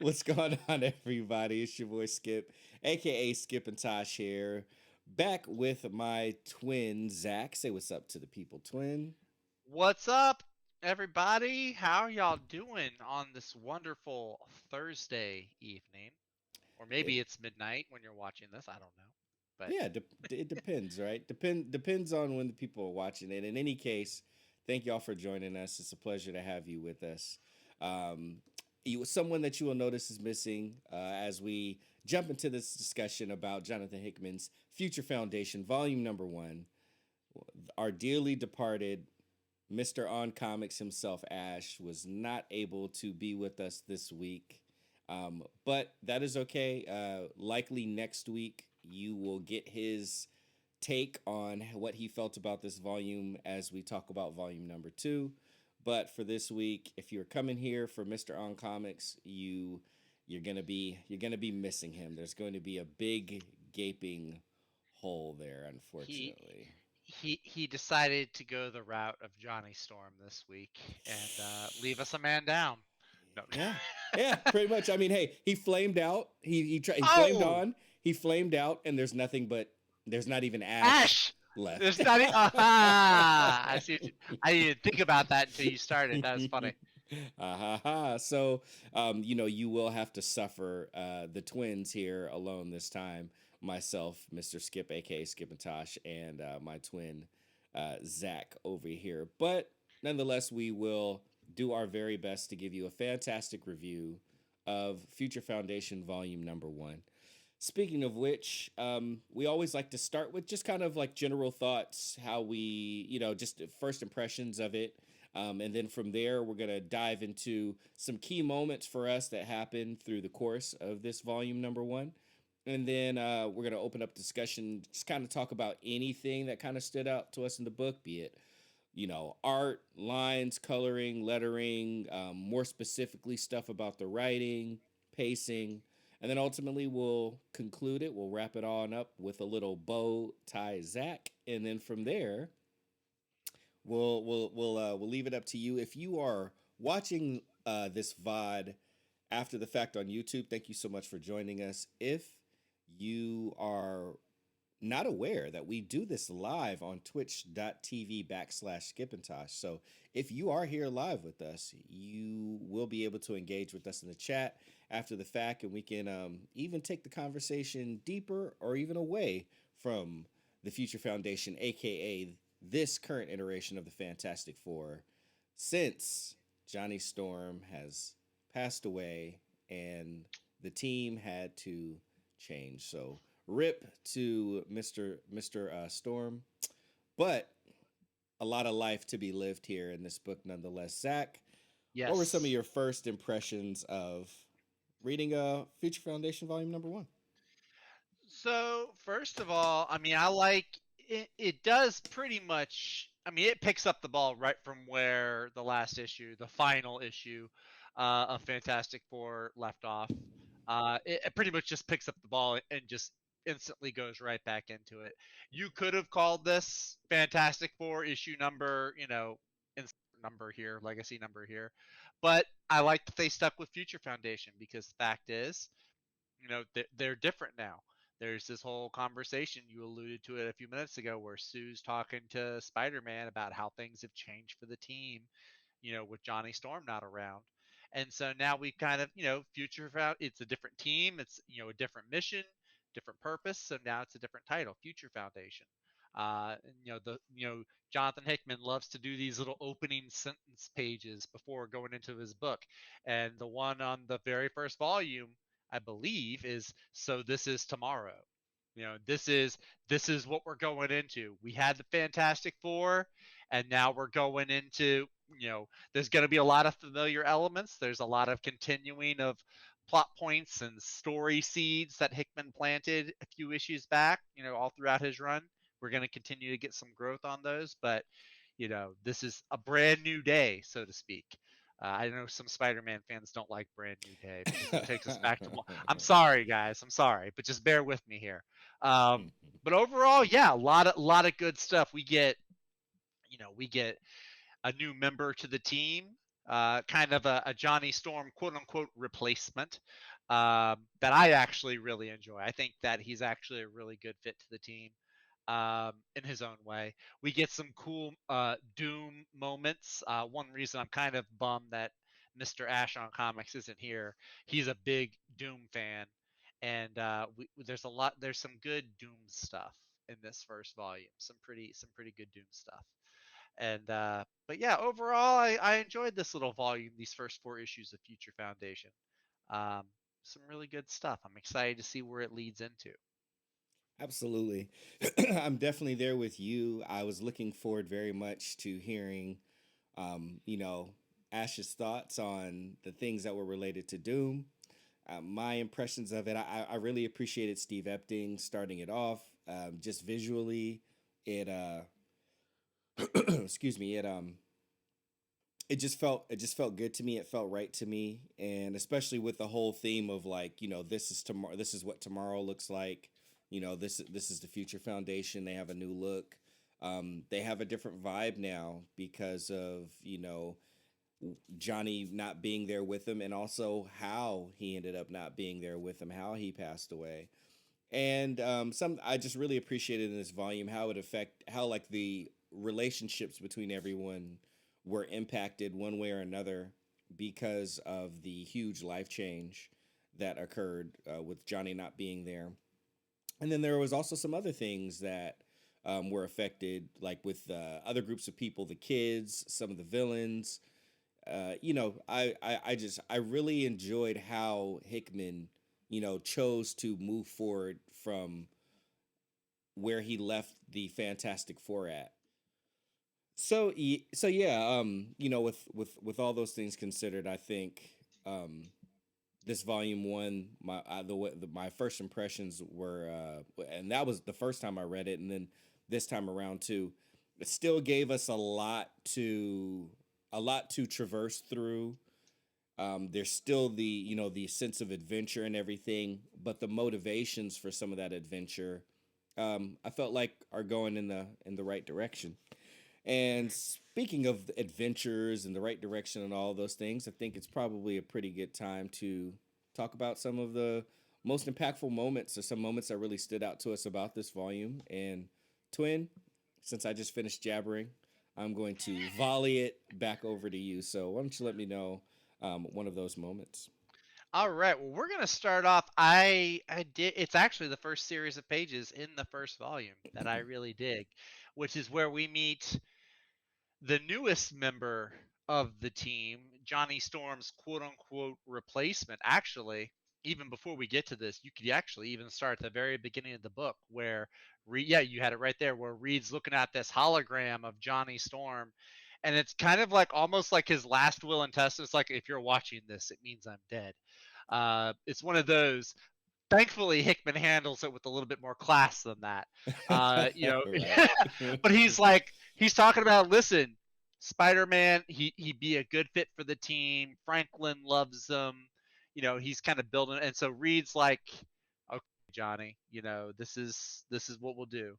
What's going on, everybody? It's your boy Skip, aka Skip and Tosh here, back with my twin Zach. Say what's up to the people, twin. What's up, everybody? How are y'all doing on this wonderful Thursday evening? Or maybe It, it's midnight when you're watching this. I don't know. But yeah, it depends, right? Depends on when the people are watching it. In any case, thank y'all for joining us. It's a pleasure to have you with us. Um, someone that you will notice is missing as we jump into this discussion about Jonathan Hickman's Future Foundation, Volume Number One. Our dearly departed Mr. On Comics himself, Ash, was not able to be with us this week. But that is okay. Likely next week, you will get his take on what he felt about this volume as we talk about volume number two. But for this week, if you're coming here for Mr. On Comics, you're gonna be missing him. There's going to be a big gaping hole there, he unfortunately. he decided to go the route of Johnny Storm this week and leave us a man down. No. Yeah, yeah, pretty much. I mean, hey, he flamed out. He flamed Oh, on. He flamed out, and there's not even ash Ash! left. There's not. Aha! I see. I didn't think about that until you started. That was funny. So, you will have to suffer the twins here alone this time. Myself, Mr. Skip, aka Skip and Tosh, and my twin, Zach, over here. But nonetheless, we will do our very best to give you a fantastic review of Future Foundation Volume Number One. Speaking of which, we always like to start with just kind of like general thoughts, how we, just first impressions of it. And then from there, we're going to dive into some key moments for us that happened through the course of this volume number one. And then we're going to open up discussion, just kind of talk about anything that kind of stood out to us in the book, be it, art, lines, coloring, lettering, more specifically, stuff about the writing, pacing. And then ultimately, we'll conclude it. We'll wrap it on up with a little bow tie Zach. And then from there, we'll leave it up to you. If you are watching this VOD after the fact on YouTube, thank you so much for joining us. If you are not aware that we do this live on twitch.tv/skipintosh. So if you are here live with us, you will be able to engage with us in the chat after the fact, and we can even take the conversation deeper or even away from the Future Foundation, aka this current iteration of the Fantastic Four, since Johnny Storm has passed away and the team had to change. So rip to Mr. Storm, but a lot of life to be lived here in this book nonetheless. Zach, what were some of Yes. your first impressions of reading Future Foundation Volume Number One? So first of all, I mean, I like it. It does pretty much. I mean, it picks up the ball right from where the last issue, the final issue of Fantastic Four, left off. It pretty much just picks up the ball and just instantly goes right back into it. You could have called this Fantastic Four issue number, insert number here, legacy number here, but I like that they stuck with Future Foundation because the fact is, they're different now. There's this whole conversation, you alluded to it a few minutes ago, where Sue's talking to Spider-Man about how things have changed for the team, with Johnny Storm not around. And so now we've kind of, future found it's a different team, it's, a different mission, different purpose. So now it's a different title, Future Foundation. Jonathan Hickman loves to do these little opening sentence pages before going into his book, and the one on the very first volume, I believe, is so this is tomorrow. This is what we're going into. We had the Fantastic Four, and now we're going into, there's going to be a lot of familiar elements. There's a lot of continuing of plot points and story seeds that Hickman planted a few issues back, all throughout his run. We're going to continue to get some growth on those, but this is a brand new day, so to speak. I know some Spider-Man fans don't like Brand New Day because it takes us back to. I'm sorry, guys. I'm sorry, but just bear with me here. But overall, yeah, a lot of good stuff. We get a new member to the team. kind of a Johnny Storm quote unquote replacement that I actually really enjoy. I think that he's actually a really good fit to the team in his own way. We get some cool Doom moments. One reason I'm kind of bummed that Mr. Ash on Comics isn't here. He's a big Doom fan, and there's some good Doom stuff in this first volume. Some pretty good Doom stuff. And but yeah, overall, I enjoyed this little volume, these first four issues of Future Foundation. Um, some really good stuff. I'm excited to see where it leads into. Absolutely. I'm definitely there with you. I was looking forward very much to hearing, you know, Ash's thoughts on the things that were related to Doom. My impressions of it, I really appreciated Steve Epting starting it off. Just visually, it, excuse me, it just felt good to me. It felt right to me, and especially with the whole theme of like, this is tomorrow. This is what tomorrow looks like. This is the Future Foundation. They have a new look. They have a different vibe now because of Johnny not being there with him, and also how he ended up not being there with him, how he passed away. And some I just really appreciated in this volume how it affect how like the relationships between everyone were impacted one way or another because of the huge life change that occurred with Johnny not being there. And then there was also some other things that were affected, like with other groups of people, the kids, some of the villains. I really enjoyed how Hickman, chose to move forward from where he left the Fantastic Four at. So yeah, with all those things considered, I think this volume one, my first impressions were, and that was the first time I read it, and then this time around too, it still gave us a lot to traverse through. There's still the sense of adventure and everything, but the motivations for some of that adventure, I felt like are going in the right direction. And speaking of adventures and the right direction and all those things, I think it's probably a pretty good time to talk about some of the most impactful moments or some moments that really stood out to us about this volume. And Twin, since I just finished jabbering, I'm going to volley it back over to you. So why don't you let me know one of those moments? All right. Well, we're gonna start off. I did. It's actually the first series of pages in the first volume that I really dig, which is where we meet the newest member of the team, Johnny Storm's quote unquote replacement. Actually, even before we get to this, you could actually even start at the very beginning of the book where, yeah, you had it right there, where Reed's looking at this hologram of Johnny Storm. And it's kind of like almost like his last will and testament. It's like, if you're watching this, it means I'm dead. It's one of those. Thankfully, Hickman handles it with a little bit more class than that. Right. But he's talking about, listen, Spider-Man, he'd be a good fit for the team. Franklin loves him. He's kind of building, and so Reed's like, okay, Johnny, this is what we'll do.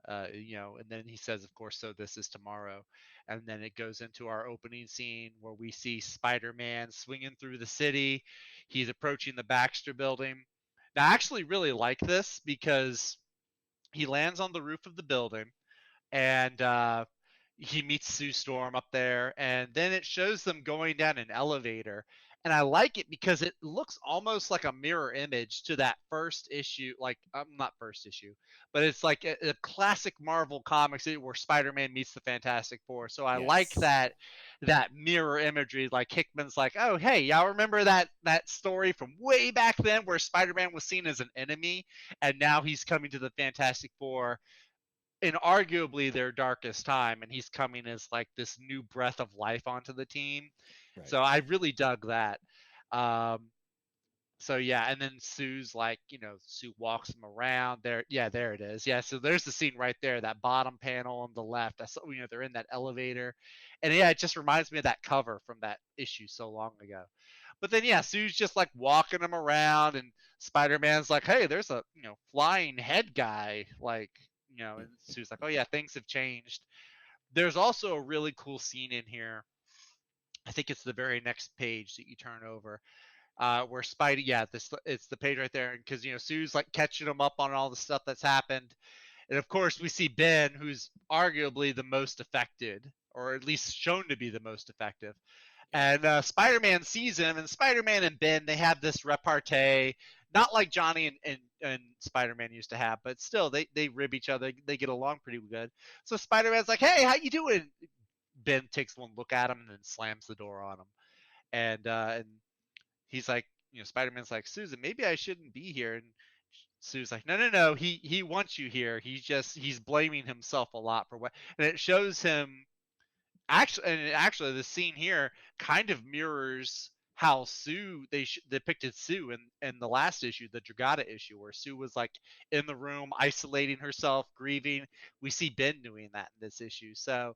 And then he says, of course, so this is tomorrow. And then it goes into our opening scene where we see Spider-Man swinging through the city. He's approaching the Baxter building. Now, I actually really like this because he lands on the roof of the building, and he meets Sue Storm up there, and then it shows them going down an elevator. And I like it because it looks almost like a mirror image to that first issue, like not first issue, but it's like a classic Marvel comics where Spider-Man meets the Fantastic Four. So I like Yes. that mirror imagery. Like Hickman's like, oh hey, y'all remember that story from way back then where Spider-Man was seen as an enemy, and now he's coming to the Fantastic Four in arguably their darkest time, and he's coming as like this new breath of life onto the team. Right. So I really dug that. Um, so yeah, and then Sue's like, Sue walks him around there. Yeah, there it is. Yeah, so there's the scene right there, that bottom panel on the left. I saw, they're in that elevator, and yeah, it just reminds me of that cover from that issue so long ago. But then yeah, Sue's just like walking him around, and Spider-Man's like, hey, there's a flying head guy, like, and Sue's like, oh yeah, things have changed. There's also a really cool scene in here I think it's the very next page that you turn over, where Spidey, yeah, this it's the page right there, because Sue's like catching him up on all the stuff that's happened, and of course we see Ben, who's arguably the most affected, or at least shown to be the most effective, Yeah. and Spider-Man sees him, and Spider-Man and Ben, they have this repartee, not like Johnny and Spider-Man used to have, but still they rib each other, they get along pretty good. So Spider-Man's like, "Hey, how you doing?" Ben takes one look at him and then slams the door on him, and he's like, Spider-Man's like, "Susan, maybe I shouldn't be here." And Sue's like, "No. He wants you here. He's blaming himself a lot for what." And it shows him actually the scene here kind of mirrors how Sue they depicted Sue in the last issue, the Dragata issue, where Sue was like in the room isolating herself, grieving. We see Ben doing that in this issue. So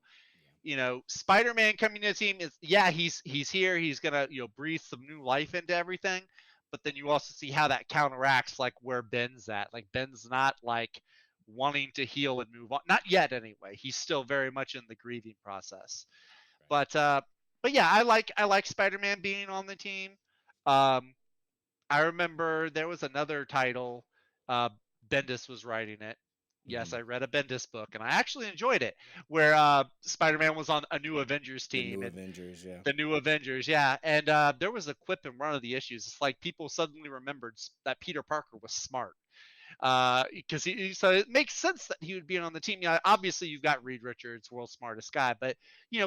Spider-Man coming to the team is, yeah, he's here, he's gonna breathe some new life into everything, but then you also see how that counteracts like where Ben's at. Like Ben's not like wanting to heal and move on, not yet anyway. He's still very much in the grieving process. Right. But yeah, I like Spider-Man being on the team. Um, I remember there was another title. Uh, Bendis was writing it. Yes, Hmm. I read a Bendis book, and I actually enjoyed it. Where Spider-Man was on a new Avengers The team, new and Avengers, yeah. the new Avengers, yeah. And there was a quip in one of the issues. It's like people suddenly remembered that Peter Parker was smart, because so it makes sense that he would be on the team. Obviously you've got Reed Richards, world's smartest guy, but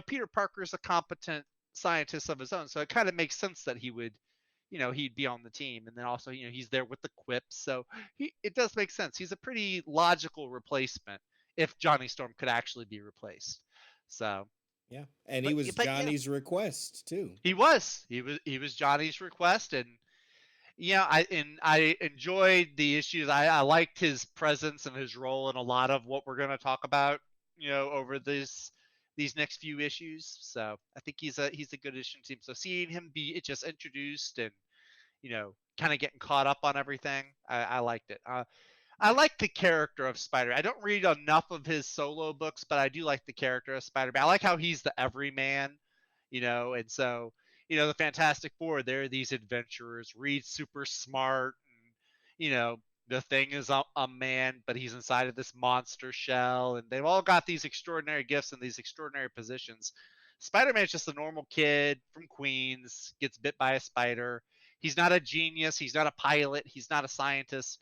Peter Parker's a competent scientist of his own, so it kind of makes sense that he'd be on the team, and then also he's there with the quips, so it does make sense. He's a pretty logical replacement if Johnny Storm could actually be replaced. So, Yeah. And he but was but yeah, Johnny's request too. he was Johnny's request, and yeah, I enjoyed the issues. I liked his presence and his role in a lot of what we're going to talk about, over these next few issues. So I think he's a good addition to him. So seeing him be just introduced and kind of getting caught up on everything, I liked it. I like the character of Spider. I don't read enough of his solo books, but I do like the character of Spider. I like how he's the everyman, and so the Fantastic Four, they're these adventurers. Reed's super smart, and the Thing is a man, but he's inside of this monster shell, and they've all got these extraordinary gifts and these extraordinary positions. Spider-Man's just a normal kid from Queens, gets bit by a spider. He's not a genius. He's not a pilot. He's not a scientist,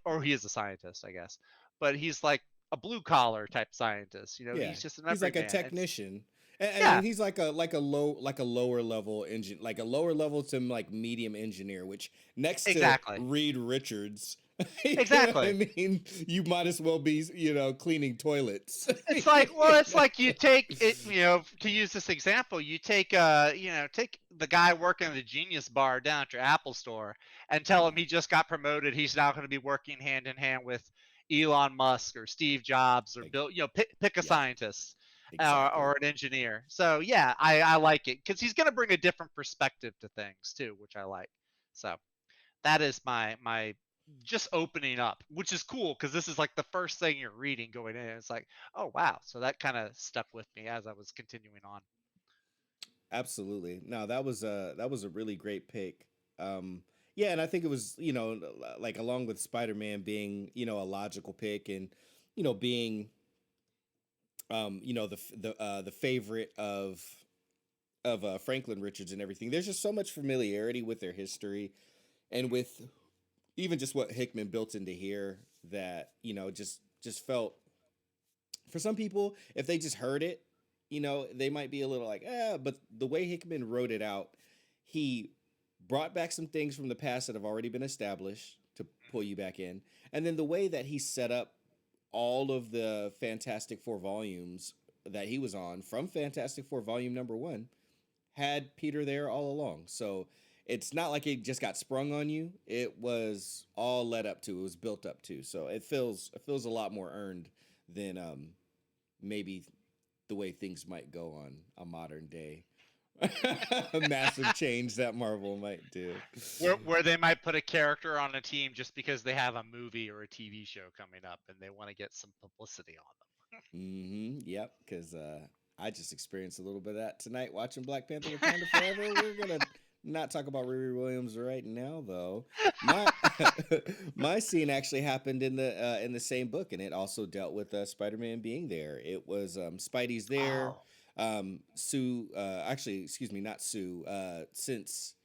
or he is a scientist, I guess. But he's like a blue collar type scientist. Yeah. He's just an He's like a everyman. technician. And Yeah, he's like a lower level engine, like a lower level to like medium engineer, which next to exactly, Reed Richards, you know what I exactly. mean? You might as well be, cleaning toilets. It's like you take it, to use this example, you take the guy working at the Genius Bar down at your Apple store and tell him Yeah. he just got promoted. He's now going to be working hand in hand with Elon Musk or Steve Jobs or Like, Bill. Pick a yeah, scientist, or exactly. an engineer. So yeah, I like it because he's going to bring a different perspective to things too, which I like. So that is my just opening up, which is cool because this is like the first thing you're reading going in. It's like, oh wow, so that kind of stuck with me as I was continuing on. Absolutely. No, that was a really great pick. Yeah, and I think it was, like along with Spider-Man being, a logical pick and, being the favorite of Franklin Richards and everything. There's just so much familiarity with their history and with even just what Hickman built into here that just felt, for some people, if they just heard it, they might be a little like, but the way Hickman wrote it out, he brought back some things from the past that have already been established to pull you back in. And then the way that he set up all of the Fantastic Four volumes that he was on from Fantastic Four volume number one had Peter there all along. So it's not like it just got sprung on you. It was all led up to. It was built up to. So it feels a lot more earned than maybe the way things might go on a modern day. A massive change that Marvel might do. Where they might put a character on a team just because they have a movie or a TV show coming up and they want to get some publicity on them. Mm-hmm. Yep. Because I just experienced a little bit of that tonight watching Black Panther: Wakanda Forever. We're gonna not talk about Riri Williams right now, though. My my scene actually happened in the same book, and it also dealt with Spider-Man being there. It was Spidey's there. Oh. Sue, actually, excuse me, not Sue. Since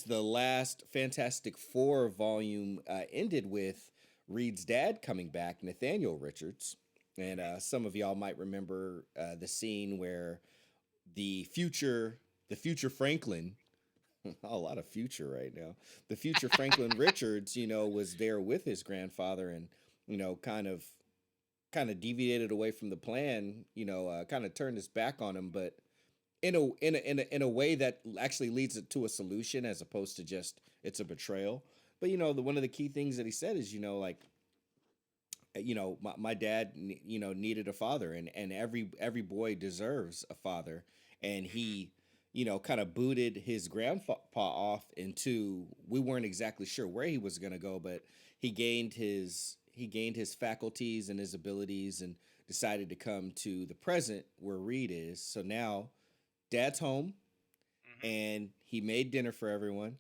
the last Fantastic Four volume ended with Reed's dad coming back, Nathaniel Richards, and Mhm. some of y'all might remember the scene where the future the future Franklin, a lot of future right now, the future Franklin Richards, was there with his grandfather, and kind of deviated away from the plan, kind of turned his back on him, but in a way that actually leads it to a solution as opposed to just it's a betrayal. But one of the key things that he said is, like, my dad needed a father, and every boy deserves a father. And Mhm. he kind of booted his grandpa off into, we weren't exactly sure where he was going to go, but he gained his faculties and his abilities, and decided to come to the present where Reed is. So now dad's home, Mhm. and he made dinner for everyone.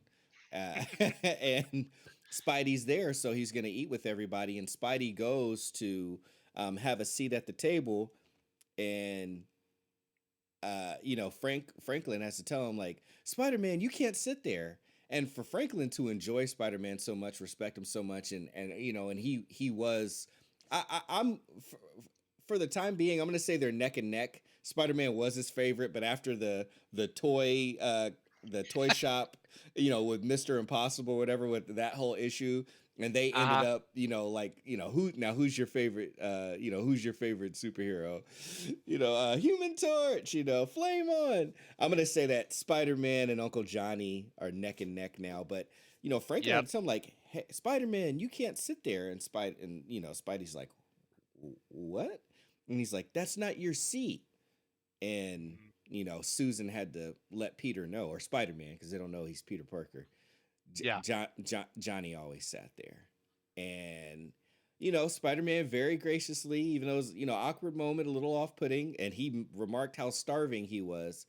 And Spidey's there, so he's going to eat with everybody. And Spidey goes to have a seat at the table, and Franklin has to tell him, like, Spider-Man, you can't sit there. And for Franklin to enjoy Spider-Man so much, respect him so much, and he was, I'm for the time being, I'm gonna say they're neck and neck. Spider-Man was his favorite, but after the toy shop, with Mr. Impossible, whatever, with that whole issue, and they ended Uh-huh. up, like, who's your favorite, who's your favorite superhero? Human Torch, Flame On. I'm gonna say that Spider-Man and Uncle Johnny are neck and neck now, but Franklin Yep. had something like, hey, Spider-Man, you can't sit there, and Spidey's like, what? And he's like, that's not your seat. And Mhm. Susan had to let Peter know, or Spider-Man, because they don't know he's Peter Parker. Yeah. Johnny always sat there, and Spider-Man very graciously, even though it was awkward moment, a little off-putting, and he remarked how starving he was.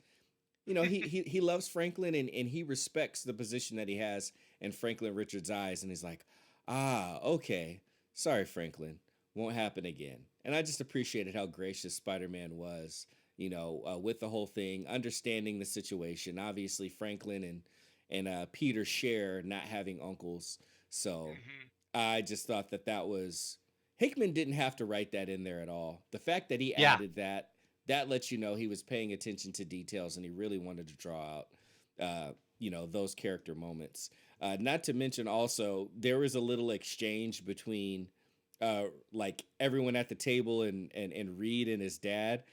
He loves Franklin, and he respects the position that he has in Franklin Richards' eyes, and he's like, ah, okay, sorry, Franklin, won't happen again. And I just appreciated how gracious Spider-Man was, with the whole thing, understanding the situation. Obviously, Franklin and Peter share not having uncles, so Mhm. I just thought that was, Hickman didn't have to write that in there at all. The fact that he Yeah. added that lets you know he was paying attention to details, and he really wanted to draw out those character moments. Not to mention, also, there was a little exchange between like everyone at the table, and Reed and his dad.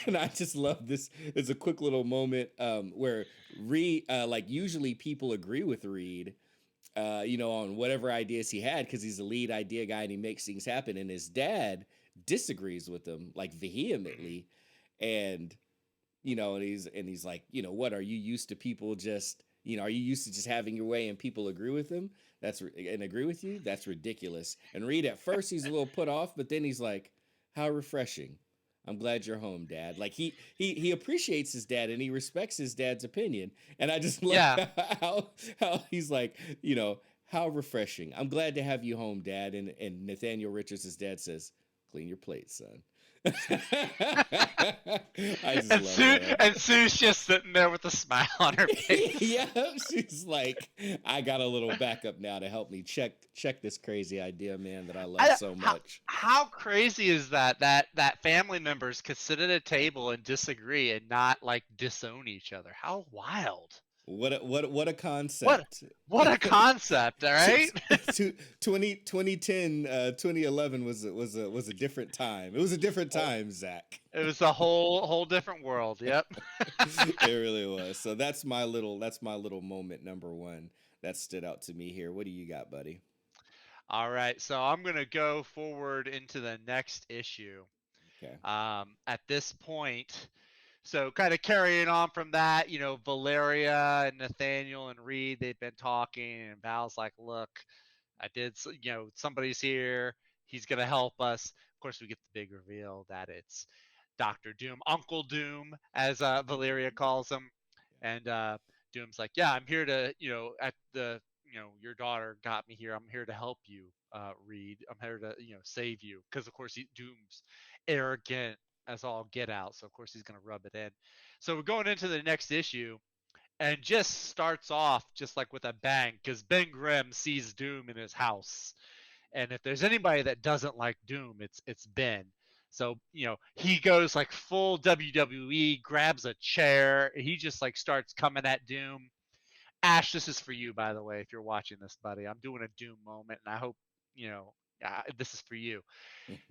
And I just love this. It's a quick little moment where Reed, like, usually people agree with Reed, on whatever ideas he had, because he's the lead idea guy and he makes things happen. And his dad disagrees with him, like, Mhm. vehemently. And and he's like, what, are you used to people just, are you used to just having your way and people agree with him? And agree with you? That's ridiculous. And Reed, at first, he's a little put off, but then he's like, how refreshing. I'm glad you're home, dad. Like, he appreciates his dad, and he respects his dad's opinion. And I just love Yeah. how he's like, how refreshing. I'm glad to have you home, dad. And Nathaniel Richards' dad says, clean your plate, son. I just And love Sue that. and Sue's just sitting there with a smile on her face. Yeah, she's like, I got a little backup now to help me check this crazy idea, man, that I love I so how much. how crazy is that family members could sit at a table and disagree and not, like, disown each other? How wild. What a What concept. what a concept, all T- right? t- 2010, 2011 was a different time. It was a different Oh, time, Zach. it was a whole different world. Yep. It really was. So that's my little moment number one that stood out to me here. What do you got, buddy? All right, so I'm gonna go forward into the next issue. Okay. At this point, so kind of carrying on from that, Valeria and Nathaniel and Reed, they've been talking, and Val's like, "Look, somebody's here. He's gonna help us." Of course, we get the big reveal that it's Doctor Doom, Uncle Doom, as Valeria calls him, and Doom's like, yeah, I'm here to, at the, your daughter got me here. I'm here to help you, Reed. I'm here to, save you, because of course Doom's arrogant as all get out, so of course he's gonna rub it in. So we're going into the next issue, and just starts off just like with a bang, because Ben Grimm sees Doom in his house, and if there's anybody that doesn't like Doom, it's Ben. So he goes like full WWE, grabs a chair, he just like starts coming at Doom. Ash, this is for you, by the way, if you're watching this, buddy. I'm doing a Doom moment, and I hope this is for you,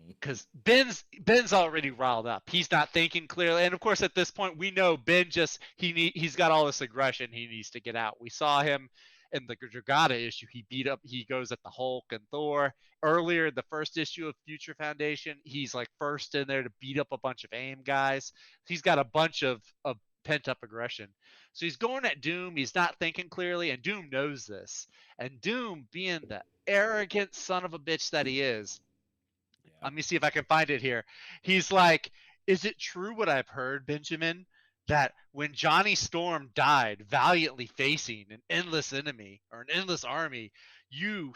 because Ben's already riled up. He's not thinking clearly, and of course, at this point, we know Ben just he's got all this aggression he needs to get out. We saw him in the Dragata issue. He goes at the Hulk and Thor. Earlier, the first issue of Future Foundation, he's like first in there to beat up a bunch of AIM guys. He's got a bunch of pent up aggression. So he's going at Doom. He's not thinking clearly, and Doom knows this. And Doom, being the arrogant son of a bitch that he is, Yeah. let me see if I can find it here. He's like, is it true what I've heard, Benjamin? That when Johnny Storm died, valiantly facing an endless enemy or an endless army, you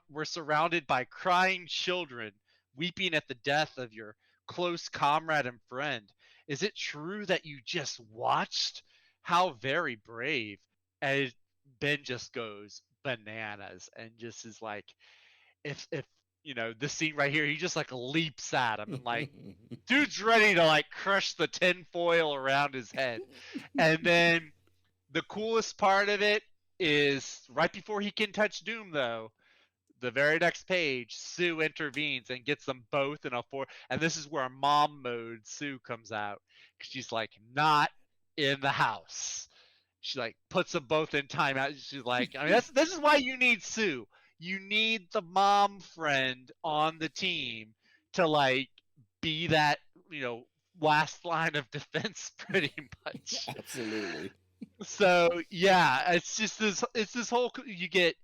were surrounded by crying children, weeping at the death of your close comrade and friend. Is it true that you just watched? How very brave. And Ben just goes bananas and just is like, if this scene right here, he just like leaps at him, and like dude's ready to like crush the tin foil around his head. And then the coolest part of it is right before he can touch Doom, though, the very next page, Sue intervenes and gets them both in a four. And this is where mom mode Sue comes out. She's like, not in the house. She like puts them both in timeout. She's like, I mean, this is why you need Sue. You need the mom friend on the team to like be that last line of defense, pretty much. Absolutely. So yeah, it's this whole, you get,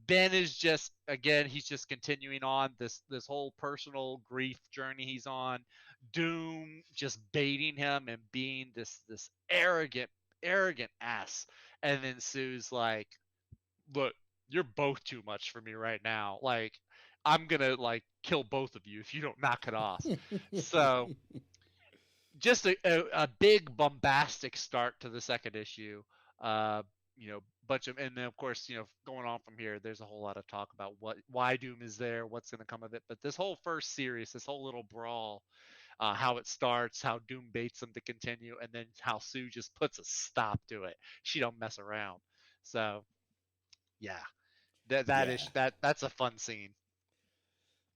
Ben is just, again, he's just continuing on this whole personal grief journey he's on. Doom just baiting him and being this arrogant ass. And then Sue's like, look, you're both too much for me right now. Like, I'm gonna like kill both of you if you don't knock it off. So just a big bombastic start to the second issue. Uh, bunch of, and then of course, going on from here, there's a whole lot of talk about why Doom is there, what's going to come of it. But this whole first series, this whole little brawl, how it starts, how Doom baits them to continue, and then how Sue just puts a stop to it. She don't mess around. So yeah, Yeah. that's a fun scene.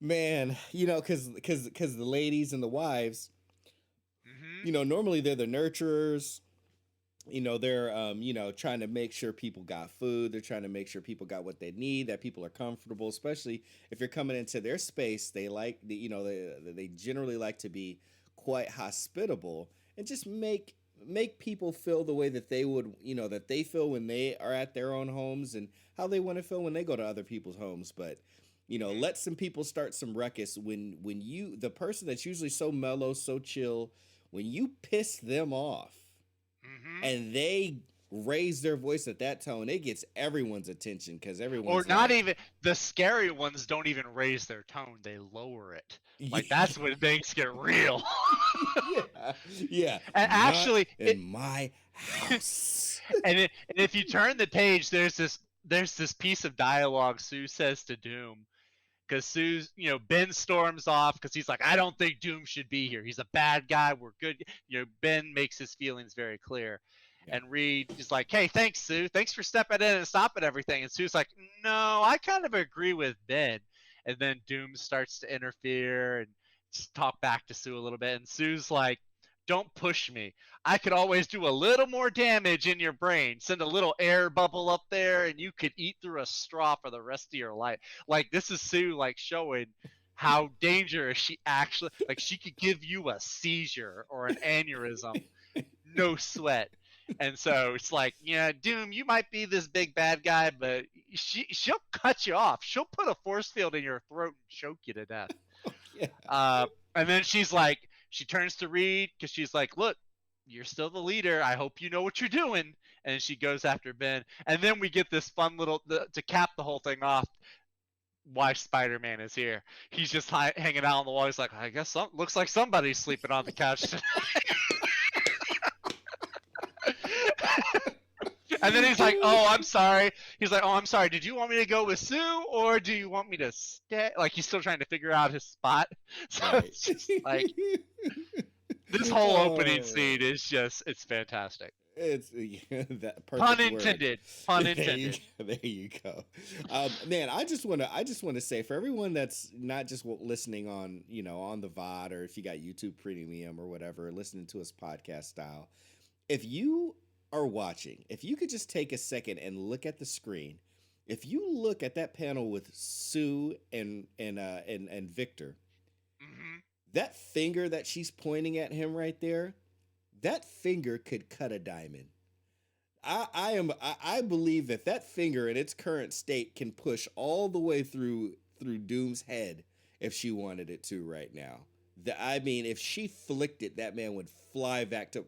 Man, because the ladies and the wives, Hmm. normally they're the nurturers. They're trying to make sure people got food. They're trying to make sure people got what they need, that people are comfortable, especially if you're coming into their space. They like they generally like to be quite hospitable and just make people feel the way that they would, that they feel when they are at their own homes, and how they want to feel when they go to other people's homes. But Hmm. let some people start some ruckus when you, the person that's usually so mellow, so chill, when you piss them off Hmm. and they raise their voice at that tone, it gets everyone's attention, because Or everyone's not like, even the scary ones don't even raise their tone; they lower it. Like yeah, that's when things get real. yeah, yeah, And not actually, in my house. and if you turn the page, there's this piece of dialogue Sue says to Doom, because Sue's, Ben storms off because he's like, I don't think Doom should be here. He's a bad guy. We're good. Ben makes his feelings very clear. Yeah. And Reed is like, hey, thanks, Sue. Thanks for stepping in and stopping everything. And Sue's like, no, I kind of agree with Ben. And then Doom starts to interfere and just talk back to Sue a little bit. And Sue's like, don't push me. I could always do a little more damage in your brain. Send a little air bubble up there, and you could eat through a straw for the rest of your life. Like, this is Sue like showing how dangerous she actually, like, she could give you a seizure or an aneurysm, no sweat. And so it's like, yeah, Doom, you might be this big bad guy, but she'll cut you off. She'll put a force field in your throat and choke you to death. Yeah. Uh, and then she's like, she turns to Reed because she's like, "Look, you're still the leader. I hope you know what you're doing." And she goes after Ben, and then we get this fun little to cap the whole thing off. Why Spider-Man is here? He's just hanging out on the wall. He's like, I guess looks like somebody's sleeping on the couch tonight. And then he's like, "Oh, I'm sorry." He's like, "Oh, I'm sorry. Did you want me to go with Sue, or do you want me to stay?" Like he's still trying to figure out his spot. So Right. it's just like this whole opening scene is just—it's fantastic. It's yeah, that Pun perfect word. intended. Pun There you intended. go. There you go. Man, I just want to say for everyone that's not just listening on on the VOD, or if you got YouTube Premium or whatever, listening to us podcast style. If you are watching, if you could just take a second and look at the screen, if you look at that panel with Sue and Victor, Hmm. that finger that she's pointing at him right there, that finger could cut a diamond. I believe that that finger in its current state can push all the way through Doom's head if she wanted it to right now. I mean, if she flicked it, that man would fly back to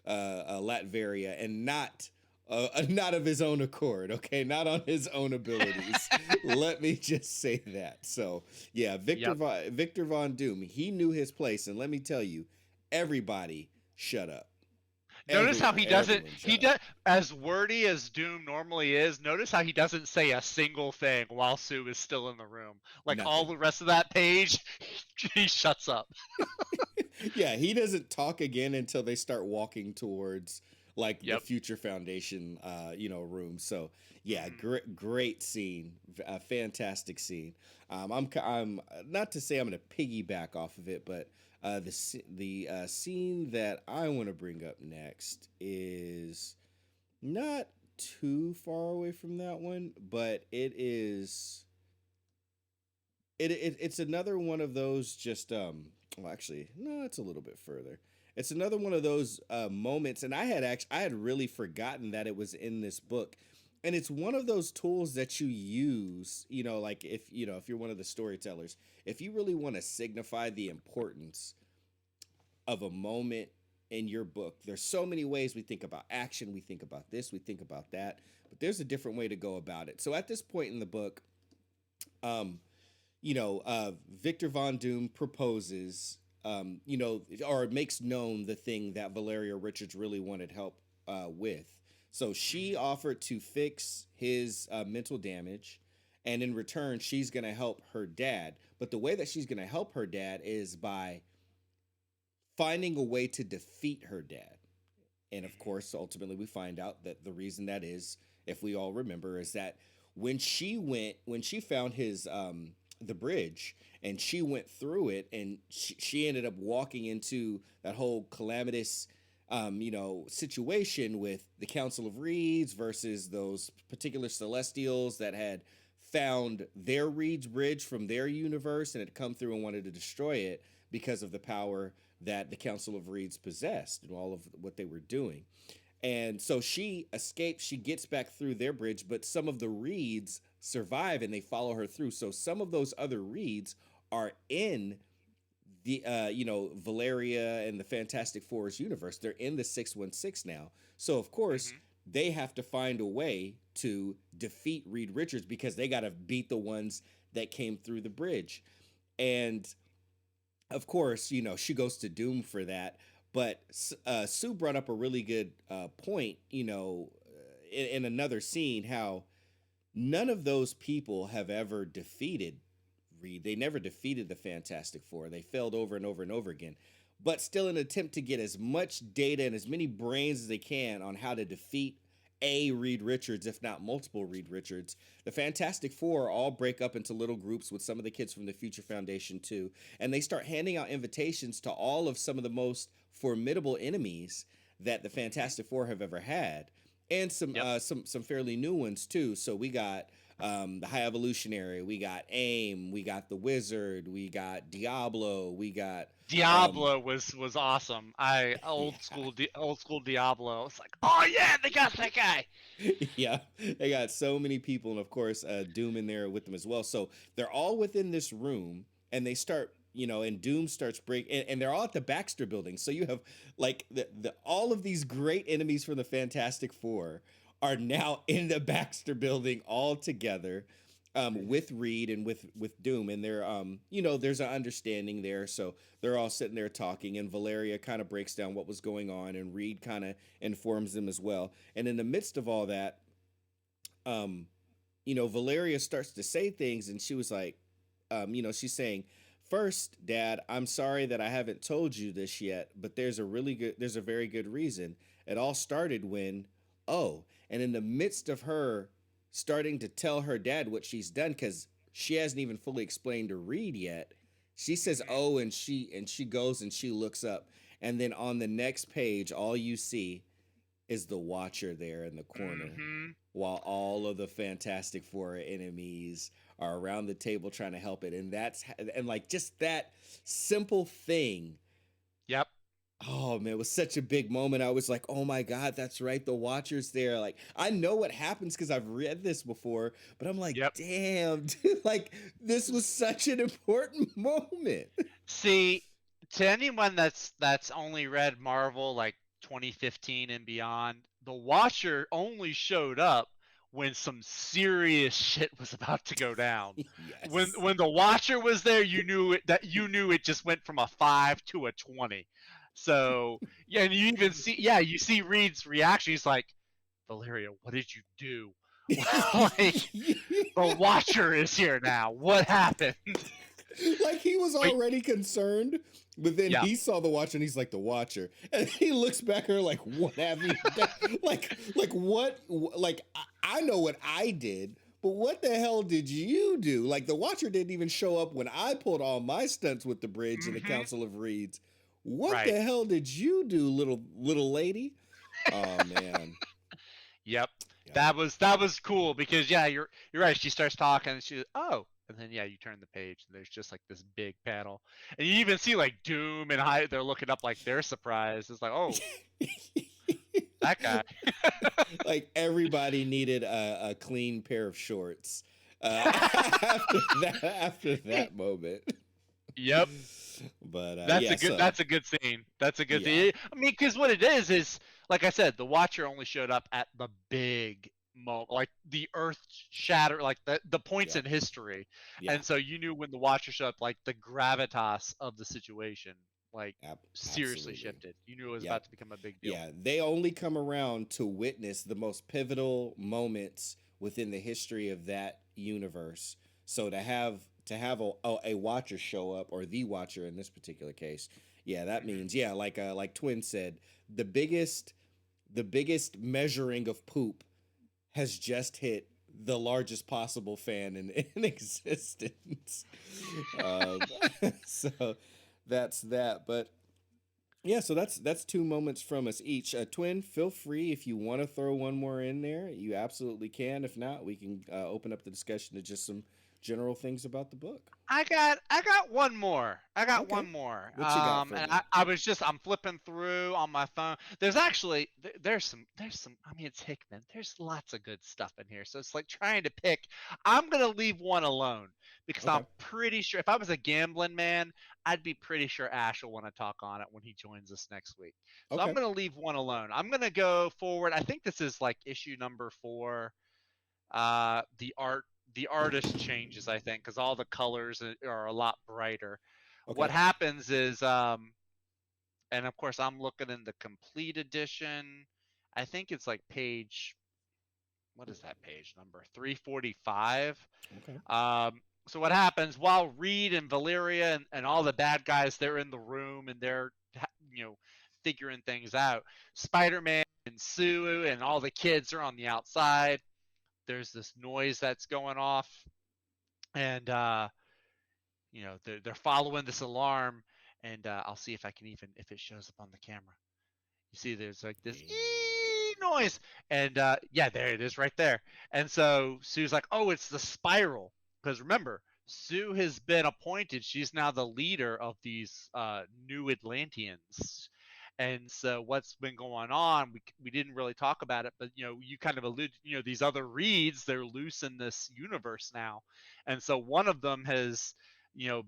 Latveria, and not of his own accord. Okay, not on his own abilities. Let me just say that. So yeah, Yep. Victor Von Doom, he knew his place, and let me tell you, everybody shut up. Notice how he doesn't. Everyone He shut up. does as wordy as Doom normally is. Notice how he doesn't say a single thing while Sue is still in the room. Like all Nothing. the rest of that page, he shuts up. Yeah, he doesn't talk again until they start walking towards like the Yep. future foundation room. So yeah, Hmm. great scene, a fantastic scene. I'm not to say I'm going to piggyback off of it, but the scene that I want to bring up next is not too far away from that one, but it's another one of those just well, actually no, it's a little bit further. It's another one of those moments, and I had really forgotten that it was in this book. And it's one of those tools that you use, like if you're one of the storytellers, if you really want to signify the importance of a moment in your book. There's so many ways we think about action, we think about this, we think about that, but there's a different way to go about it. So at this point in the book, um, Victor Von Doom proposes, or makes known the thing that Valeria Richards really wanted help with. So she Hmm. offered to fix his mental damage, and in return, she's going to help her dad. But the way that she's going to help her dad is by finding a way to defeat her dad. And of Hmm. course, ultimately, we find out that the reason that is, if we all remember, is that when she found his the bridge, and she went through it, and she ended up walking into that whole calamitous situation with the Council of Reeds versus those particular Celestials that had found their Reed's bridge from their universe and had come through and wanted to destroy it because of the power that the Council of Reeds possessed and all of what they were doing. And so she escapes, she gets back through their bridge, but some of the Reeds survive and they follow her through. So some of those other Reeds are in the Valeria and the Fantastic Four's universe. They're in the 616 now. So of course, Hmm. they have to find a way to defeat Reed Richards because they got to beat the ones that came through the bridge. And of course, she goes to Doom for that. But Sue brought up a really good point, in another scene, how none of those people have ever defeated Reed. They never defeated the Fantastic Four. They failed over and over and over again. But still, in an attempt to get as much data and as many brains as they can on how to defeat a Reed Richards, if not multiple Reed Richards, the Fantastic Four all break up into little groups with some of the kids from the Future Foundation too, and they start handing out invitations to all of some of the most formidable enemies that the Hmm. Fantastic Four have ever had, and Yep. some fairly new ones too. So we got the High Evolutionary, we got AIM, we got the Wizard, we got Diablo, we got um, Diablo was awesome. I yeah. old school Diablo. It's like, oh yeah, they got that guy. Yeah, they got so many people, and of course, Doom in there with them as well. So they're all within this room, and they start. and Doom starts breaking, and they're all at the Baxter building. So you have like the all of these great enemies from the Fantastic Four are now in the Baxter building all together, Hmm. with Reed and with Doom, and they're there's an understanding there. So they're all sitting there talking, and Valeria kind of breaks down what was going on, and Reed kind of informs them as well. And in the midst of all that, um, Valeria starts to say things, and she was like, she's saying, "First, Dad, I'm sorry that I haven't told you this yet, but there's a very good reason. It all started when, oh, and in the midst of her starting to tell her dad what she's done, because she hasn't even fully explained to Reed yet, she says, Hmm. oh, and she goes and she looks up, and then on the next page, all you see is the Watcher there in the corner, Hmm. while all of the Fantastic Four enemies are around the table trying to help it. And like just that simple thing. Yep. Oh man, it was such a big moment. I was like, "Oh my god, that's right. The Watcher's there." Like, I know what happens cuz I've read this before, but I'm like, Yep. "Damn, dude, like this was such an important moment." See, to anyone that's only read Marvel like 2015 and beyond, the Watcher only showed up when some serious shit was about to go down. When Yes. when the Watcher was there, you knew it just went from a 5 to a 20. So, yeah, and you see Reed's reaction. He's like, "Valeria, what did you do?" Like, the Watcher is here now. What happened? Like he was But already concerned, but then yeah. he saw the Watcher and he's like, the Watcher, and he looks back at her like, what have you done? like what? Like I know what I did, but what the hell did you do? Like the Watcher didn't even show up when I pulled all my stunts with the bridge and the Hmm. Council of Reeds. What Right. the hell did you do, little lady? Oh man, Yep. yep. That was cool because yeah, you're right. She starts talking and and then yeah, you turn the page and there's just like this big panel, and you even see like Doom and Hyde. They're looking up like they're surprised. It's like, oh, that guy. Like everybody needed a clean pair of shorts after that moment. Yep. But That's yeah, a good. so That's a good scene. That's a good yeah, scene. I mean, because what it is like I said, the Watcher only showed up at the big moment, like the Earth shatter, like the points yeah, in history, yeah, and so you knew when the Watcher showed up, like the gravitas of the situation, like seriously absolutely. shifted. You knew it was Yep. about to become a big deal. Yeah, they only come around to witness the most pivotal moments within the history of that universe. So to have a Watcher show up, or the Watcher in this particular case, yeah, that Hmm. means, yeah, like Twin said, the biggest measuring of poop has just hit the largest possible fan in existence. um, so that's that. But yeah, so that's two moments from us each. Twin, feel free if you want to throw one more in there. You absolutely can. If not, we can open up the discussion to just some general things about the book. I got one more. I got Okay, one more. what you got for And me? I'm flipping through on my phone. There's actually there's some. I mean, it's Hickman. There's lots of good stuff in here. So it's like trying to pick. I'm gonna leave one alone because Okay, I'm pretty sure if I was a gambling man, I'd be pretty sure Ash will want to talk on it when he joins us next week. So I'm okay, gonna leave one alone. I'm gonna go forward. I think this is like issue number 4. The artist changes, I think, because all the colors are a lot brighter. What okay. happens is, and of course I'm looking in the complete edition. I think it's like page, what is that page number, 345. Okay. So what happens while Reed and Valeria and all the bad guys, they're in the room and they're you know figuring things out. Spider-Man and Sue and all the kids are on the outside. There's this noise that's going off, and they're following this alarm, and I'll see if I can even if it shows up on the camera. You see, there's like this ee noise, and yeah, there it is, right there. And so Sue's like, "Oh, it's the spiral," because remember, Sue has been appointed. She's now the leader of these new Atlanteans. And so what's been going on? We didn't really talk about it, but you kind of allude. These other Reeds, they're loose in this universe now, and so one of them has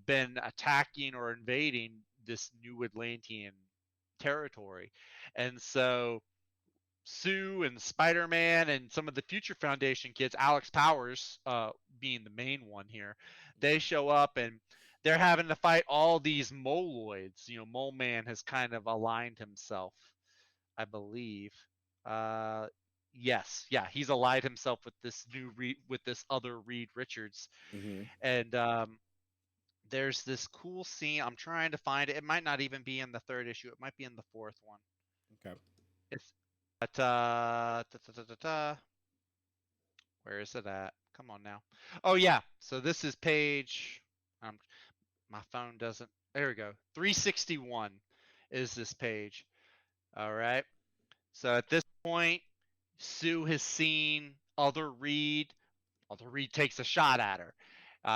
been attacking or invading this new Atlantean territory. And so Sue and Spider-Man and some of the Future Foundation kids, Alex Powers being the main one here, they show up and they're having to fight all these moloids. Mole Man has kind of aligned himself, I believe. Uh, yes, yeah, he's allied himself with this with this other Reed Richards, Mm-hmm. and there's this cool scene. I'm trying to find it. It might not even be in the third issue. It might be in the fourth one. Okay. It's but where is it at? Come on now. Oh yeah. So this is page. Um, my phone doesn't. There we go. 361 is this page. All right. So at this point, Sue has seen other Reed. Other Reed takes a shot at her.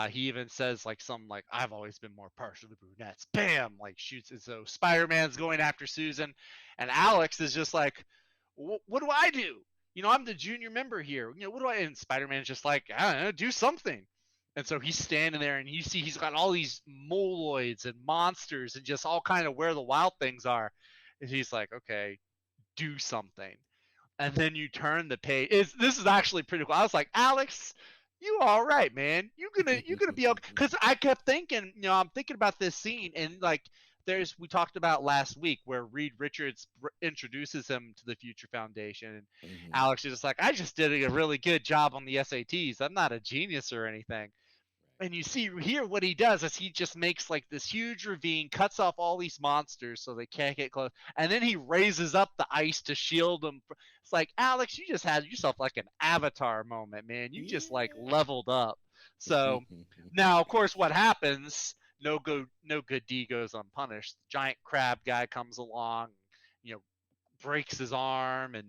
He even says like something like, "I've always been more partial to brunettes." Bam! Like shoots it. So Spider-Man's going after Susan, and Alex is just like, "What do I do? I'm the junior member here. What do I?" And Spider-Man's just like, "I don't know, do something." And so he's standing there, and you see he's got all these moloids and monsters, and just all kind of where the wild things are. And he's like, "Okay, do something." And then you turn the page. This is actually pretty cool. I was like, Alex, you all right, man? You gonna be okay? Because I kept thinking, I'm thinking about this scene, and like, we talked about last week where Reed Richards introduces him to the Future Foundation, and Mm-hmm. Alex is just like, I just did a really good job on the SATs. I'm not a genius or anything. And you see here what he does is he just makes like this huge ravine, cuts off all these monsters so they can't get close, and then he raises up the ice to shield them. It's like, Alex, you just had yourself like an Avatar moment, man. You just like Yeah. leveled up. So now, of course, what happens? No good deed goes unpunished. The giant crab guy comes along, you know, breaks his arm, and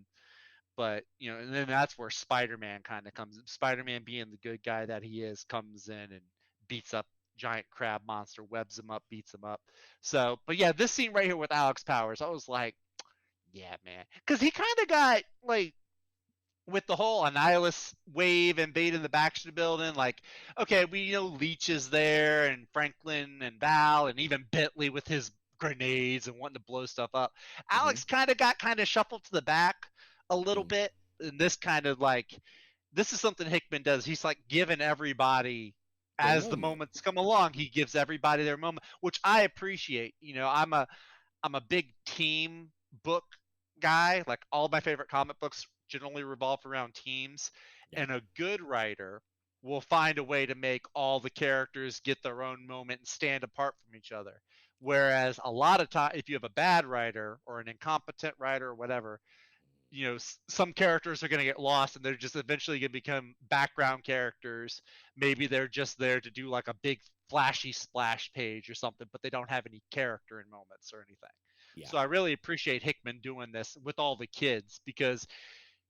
then that's where Spider-Man kind of comes in. Spider-Man, being the good guy that he is, comes in and beats up giant crab monster, webs him up, beats him up. So, but yeah, this scene right here with Alex Powers, I was like, yeah, man, because he kind of got like with the whole Annihilus wave invading the Baxter building, like, okay, we know Leech is there, and Franklin and Val, and even Bentley with his grenades and wanting to blow stuff up. Mm-hmm. Alex kind of got kind of shuffled to the back a little bit, and this kind of like, this is something Hickman does. He's like giving everybody, Their as the moment. moments come along, he gives everybody their moment, which I appreciate. I'm a big team book guy. Like all my favorite comic books generally revolve around teams, Yeah. and a good writer will find a way to make all the characters get their own moment and stand apart from each other. Whereas a lot of time, if you have a bad writer or an incompetent writer or whatever, some characters are going to get lost and they're just eventually going to become background characters. Maybe they're just there to do like a big flashy splash page or something, but they don't have any character in moments or anything. Yeah. So I really appreciate Hickman doing this with all the kids because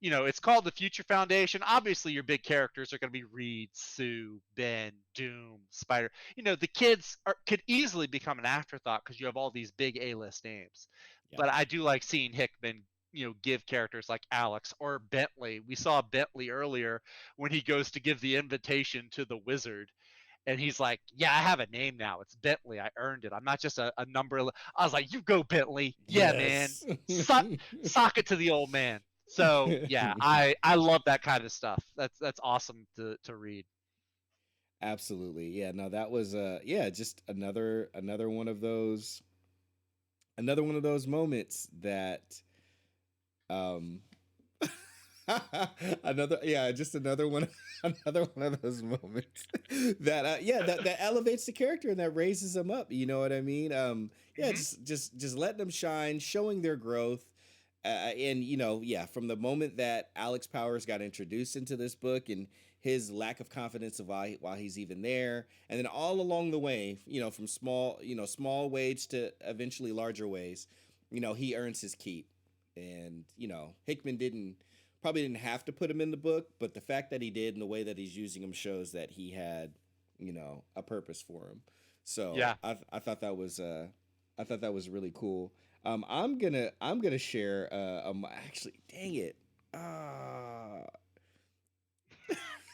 it's called the Future Foundation. Obviously, your big characters are going to be Reed, Sue, Ben, Doom, Spider. The kids could easily become an afterthought because you have all these big A-list names. Yeah. But I do like seeing Hickman, give characters like Alex or Bentley. We saw Bentley earlier when he goes to give the invitation to the wizard. And he's like, "Yeah, I have a name now. It's Bentley. I earned it. I'm not just a number." I was like, "You go, Bentley. Yeah, man. Yes. Sock it to the old man." So yeah, I love that kind of stuff. That's awesome to read. Absolutely. Yeah, no, that was yeah, just another one of those moments that um another yeah, just another one another one of those moments that yeah, that elevates the character and that raises them up, you know what I mean? Yeah, Hmm. just letting them shine, showing their growth. And yeah, from the moment that Alex Powers got introduced into this book and his lack of confidence of why he's even there, and then all along the way, from small wage to eventually larger ways, he earns his keep. And Hickman probably didn't have to put him in the book, but the fact that he did and the way that he's using him shows that he had a purpose for him. So Yeah. I thought that was really cool. I'm gonna share. Actually, dang it. Uh,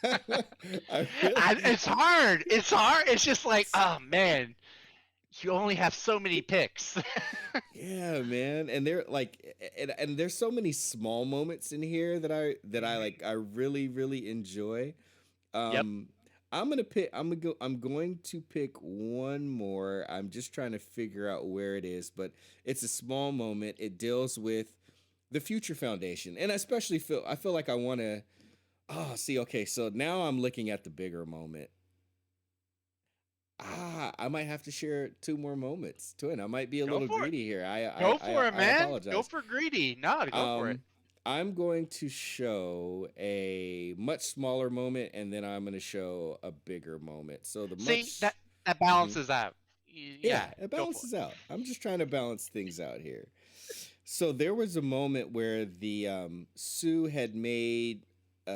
I really, It's hard. It's hard. It's just like, oh man, you only have so many picks. yeah, man. And they're like, and there's so many small moments in here that I Mhm. like. I really, really enjoy. Yep. Um, I'm gonna pick. I'm going to pick one more. I'm just trying to figure out where it is, but it's a small moment. It deals with the Future Foundation, and I especially feel. I feel like I want to. Oh, see. Okay, so now I'm looking at the bigger moment. I might have to share two more moments, twin. I might be a Go little for it. greedy here. Go for it, I man. Go apologize. for greedy. No, go for it. Um, I'm going to show a much smaller moment, and then I'm going to show a bigger moment. So the See much, that mhm. balances out. Yeah, Yeah, it go for balances out. I'm just trying to balance things out here. So there was a moment where the Sue had made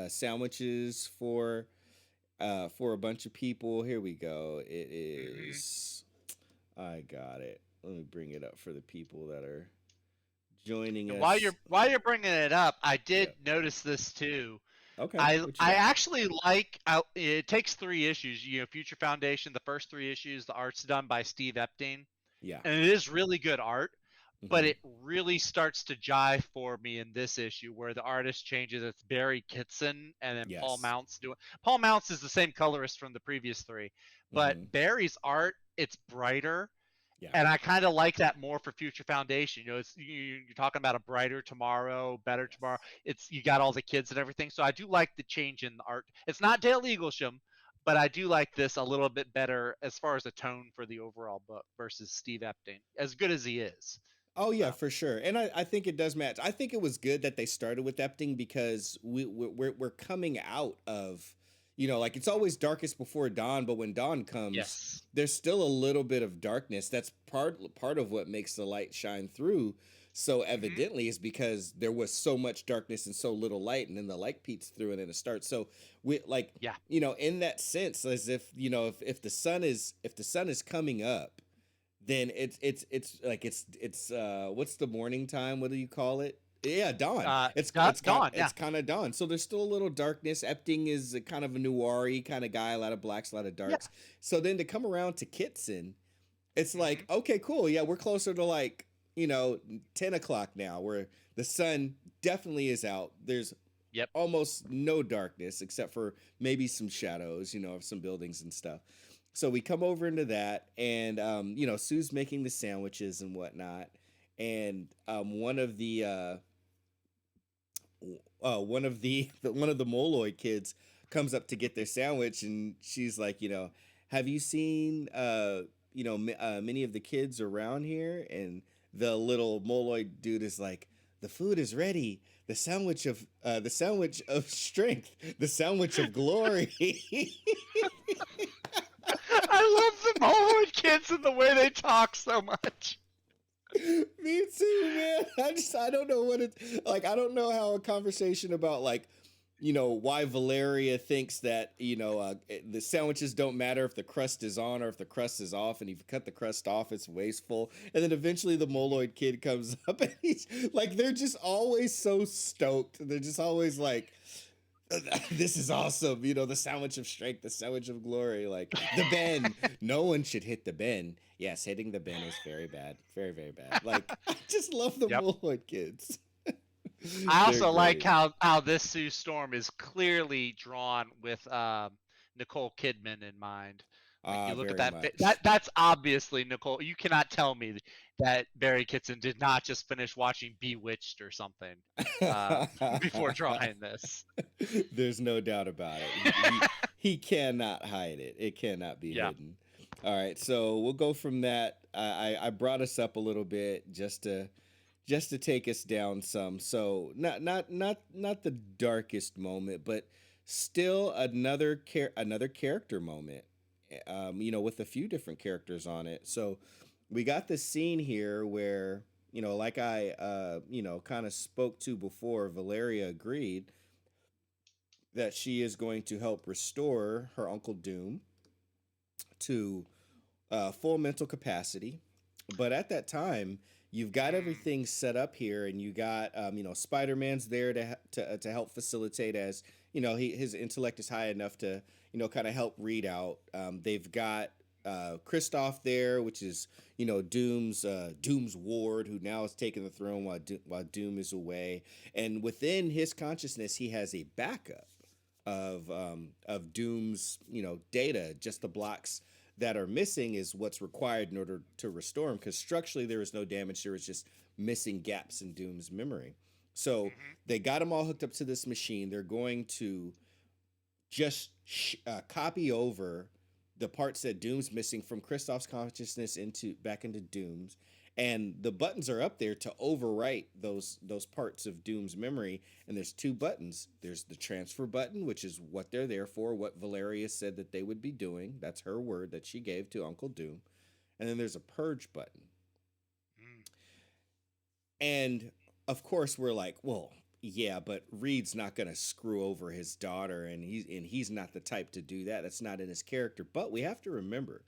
sandwiches for a bunch of people. Here we go. It it. Hmm. is. I got it. Let me bring it up for the people that are joining And us. while you're bringing it up, I did Yep. notice this too. Okay. What you I got? actually like it takes 3 issues. You know, Future Foundation. The first 3 issues, the art's done by Steve Epting, Yeah. and it is really good art. But Mm-hmm. it really starts to jive for me in this issue, where the artist changes. It's Barry Kitson, and then Paul Yes. Mounts doing. Paul Mounts is the same colorist from the previous three, but Mm-hmm. Barry's art, it's brighter, Yeah. and I kind of like that more for Future Foundation. You know, you're talking about a brighter tomorrow, better Yes. tomorrow. It's you got all the kids and everything. So I do like the change in the art. It's not Dale Eaglesham, but I do like this a little bit better as far as the tone for the overall book versus Steve Epting, as good as he is. Oh yeah, So for sure. And I think it does match. I think it was good that they started with Epting because we're coming out of, like it's always darkest before dawn, but when dawn comes, yes. there's still a little bit of darkness. That's part of what makes the light shine through so Hmm. evidently is because there was so much darkness and so little light, and then the light peeks through and then it starts. So we like, Yeah. in that sense, as if, if the sun is coming up, then it's like it's what's the morning time? What do you call it? Yeah, dawn. Dawn. Yeah. It's kind of dawn. So there's still a little darkness. Epting is a kind of a noir kind of guy, a lot of blacks, a lot of Yeah. darks. So then to come around to Kitson, it's like, Hmm. okay, cool. Yeah, we're closer to like, 10 o'clock now, where the sun definitely is out. There's Yep. almost no darkness except for maybe some shadows, of some buildings and stuff. So we come over into that, and Sue's making the sandwiches and whatnot, and one of the Moloid kids comes up to get their sandwich, and she's like, have you seen many of the kids around here? And the little Moloid dude is like, the food is ready. The sandwich of strength, the sandwich of glory. I love the Mohawk kids and the way they talk so much. Me too, man. I don't know what it's like. I don't know how a conversation about like, why Valeria thinks that the sandwiches don't matter if the crust is on or if the crust is off, and if you cut the crust off, it's wasteful. And then eventually the Moloid kid comes up, and he's like, they're just always so stoked. They're just always like, this is awesome. The sandwich of strength, the sandwich of glory, like the Ben. No one should hit the Ben. Yes, hitting the Ben is very bad. Very, very bad. Like, I just love the Yep. Moloid kids. I They're also like great. how this Sue Storm is clearly drawn with Nicole Kidman in mind. Like Ah, you look at very that much. that's obviously Nicole. You cannot tell me that Barry Kitson did not just finish watching Bewitched or something before drawing this. There's no doubt about it. He cannot hide it. It cannot be Yeah. hidden. All right, so we'll go from that. I brought us up a little bit just to take us down some. So not the darkest moment, but still another character moment. With a few different characters on it. So we got this scene here where, like I kind of spoke to before, Valeria agreed that she is going to help restore her Uncle Doom to full mental capacity. But at that time, you've got Mm. everything set up here, and you got Spider Man's there to help facilitate as his intellect is high enough to kind of help Reed out. They've got Kristoff there, which is Doom's ward, who now is taking the throne while Doom is away, and within his consciousness, he has a backup of Doom's data. Just the blocks that are missing is what's required in order to restore him, because structurally there is no damage. There is just missing gaps in Doom's memory. So Mhm. they got him all hooked up to this machine. They're going to just copy over the parts that Doom's missing from Kristoff's consciousness into back into Doom's, and the buttons are up there to overwrite those parts of Doom's memory. And there's two buttons. There's the transfer button, which is what they're there for, what Valeria said that they would be doing. That's her word that she gave to Uncle Doom. And then there's a purge button. Mm. And of course, we're like, well, yeah, but Reed's not going to screw over his daughter, and he's not the type to do that. That's not in his character. But we have to remember,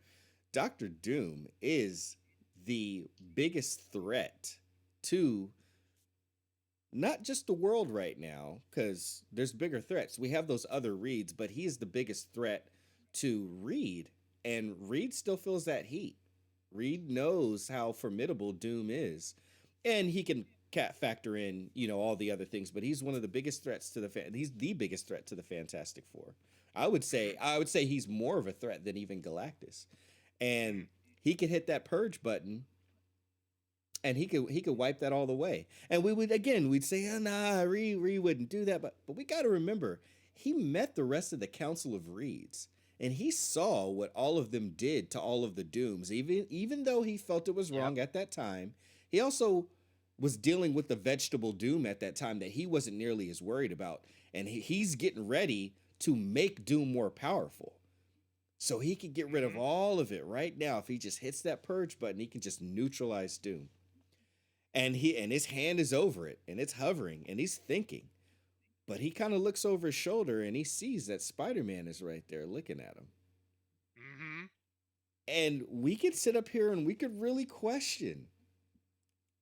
Doctor Doom is the biggest threat to not just the world right now, because there's bigger threats. We have those other Reeds, but he's the biggest threat to Reed, and Reed still feels that heat. Reed knows how formidable Doom is, and he can cat factor in all the other things, but he's one of the biggest threats to he's the biggest threat to the Fantastic Four. Mhm. I would say he's more of a threat than even Galactus, and Mhm. he could hit that purge button and he could wipe that all the way. And we'd say, oh, nah, Reed wouldn't do that. But we got to remember, he met the rest of the Council of Reeds, and he saw what all of them did to all of the Dooms. Even though he felt it was Yep. wrong at that time, he also was dealing with the vegetable Doom at that time that he wasn't nearly as worried about, and he's getting ready to make Doom more powerful. So he could get rid of Mhm. all of it right now. If he just hits that purge button, he can just neutralize Doom, and his hand is over it and it's hovering and he's thinking, but he kind of looks over his shoulder and he sees that Spider-Man is right there looking at him. Mhm. And we could sit up here and we could really question,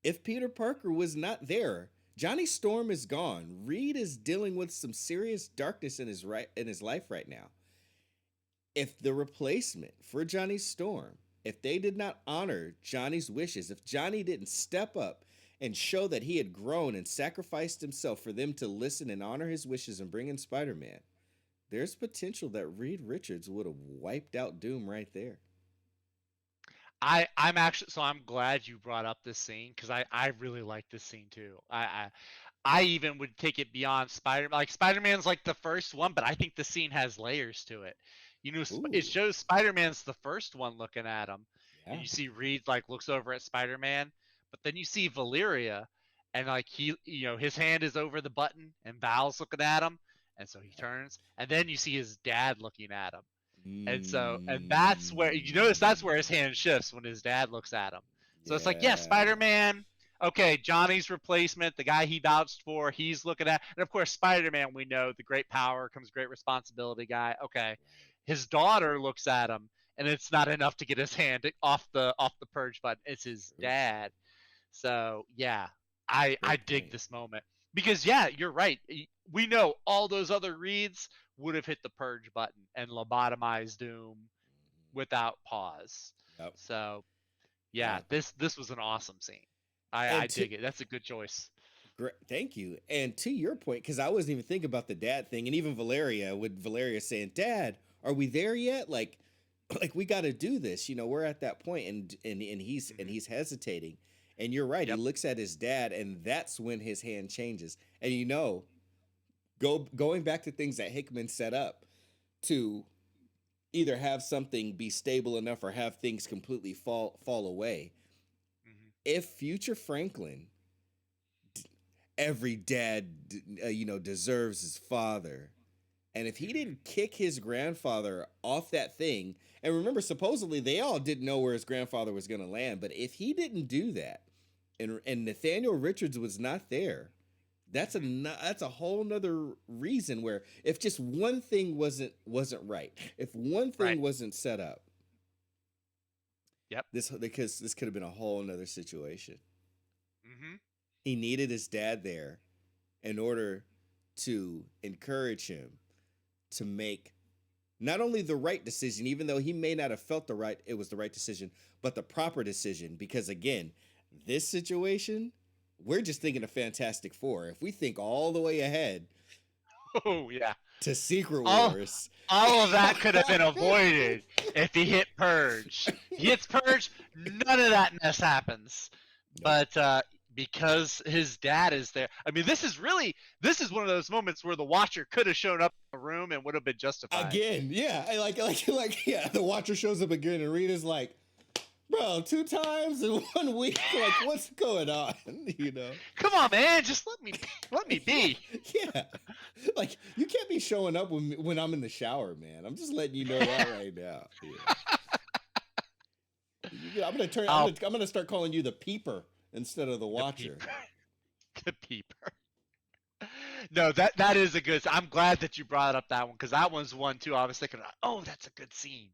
if Peter Parker was not there, Johnny Storm is gone, Reed is dealing with some serious darkness in his life right now. If the replacement for Johnny Storm, if they did not honor Johnny's wishes, if Johnny didn't step up and show that he had grown and sacrificed himself for them to listen and honor his wishes and bring in Spider Man, there's potential that Reed Richards would have wiped out Doom right there. I'm actually, so I'm glad you brought up this scene because I really like this scene too. I even would take it beyond Spider. Like Spider-Man's like the first one, but I think the scene has layers to it. It Ooh, shows Spider-Man's the first one looking at him, and yeah, you see Reed like looks over at Spider-Man, but then you see Valeria, and like his hand is over the button, and Val's looking at him, and so he yeah. turns, and then you see his dad looking at him, and that's where you notice that's Mm, where his hand shifts when his dad looks at him. So it's like, yeah, yeah, Spider-Man. Okay, Johnny's replacement, the guy he vouched for, he's looking at, and of course, Spider-Man. We know the great power comes great responsibility. Guy. Okay, right. his daughter looks at him, and it's not enough to get his hand off the purge button. It's his True. dad. So yeah, I Great dig point. this moment because yeah, you're right. We know all those other reads would have hit the purge button and lobotomized Doom Mhm. without pause. Yep. So yeah, Yeah. this was an awesome scene. I And to dig it. That's a good choice. Great, thank you. And to your point, because I wasn't even thinking about the dad thing, and even Valeria, with Valeria saying, "Dad, are we there yet? Like, like we got to do this. We're at that point." And Hmm. he's hesitating. And you're right. He Yep. looks at his dad, and that's when his hand changes. And going back to things that Hickman set up to either have something be stable enough or have things completely fall away. Hmm. If future Franklin, every dad deserves his father, and if he Hmm. didn't kick his grandfather off that thing, and remember, supposedly they all didn't know where his grandfather was going to land, but if he didn't do that, and Nathaniel Richards was not there, Hmm. that's a whole nother reason where if just one thing wasn't right, if one Right. thing wasn't set up, Yep. this could have been a whole nother situation. Hmm. He needed his dad there in order to encourage him to make not only the right decision, even though he may not have felt it was the right decision, but the proper decision. Because again, this situation, we're just thinking of Fantastic Four. If we think all the way ahead Oh yeah. to Secret All Wars, all of that could have been avoided if he hit Purge. He hits Purge, none of that mess happens. nope. But because his dad is there, I mean, this is one of those moments where the Watcher could have shown up in the room and would have been justified. Again, yeah, yeah. The Watcher shows up again, and Rita's like, "Bro, 2 times in 1 week. Like, what's going on?" You know? Come on, man, just let me be. Yeah, like you can't be showing up when I'm in the shower, man. I'm just letting you know that right now. Yeah. I'm gonna turn. Oh, I'm gonna start calling you the Peeper instead of the the Watcher. peeper, the peeper. No, that is a good. I'm glad that you brought up that one because that one's one too. I was thinking, oh, that's a good scene.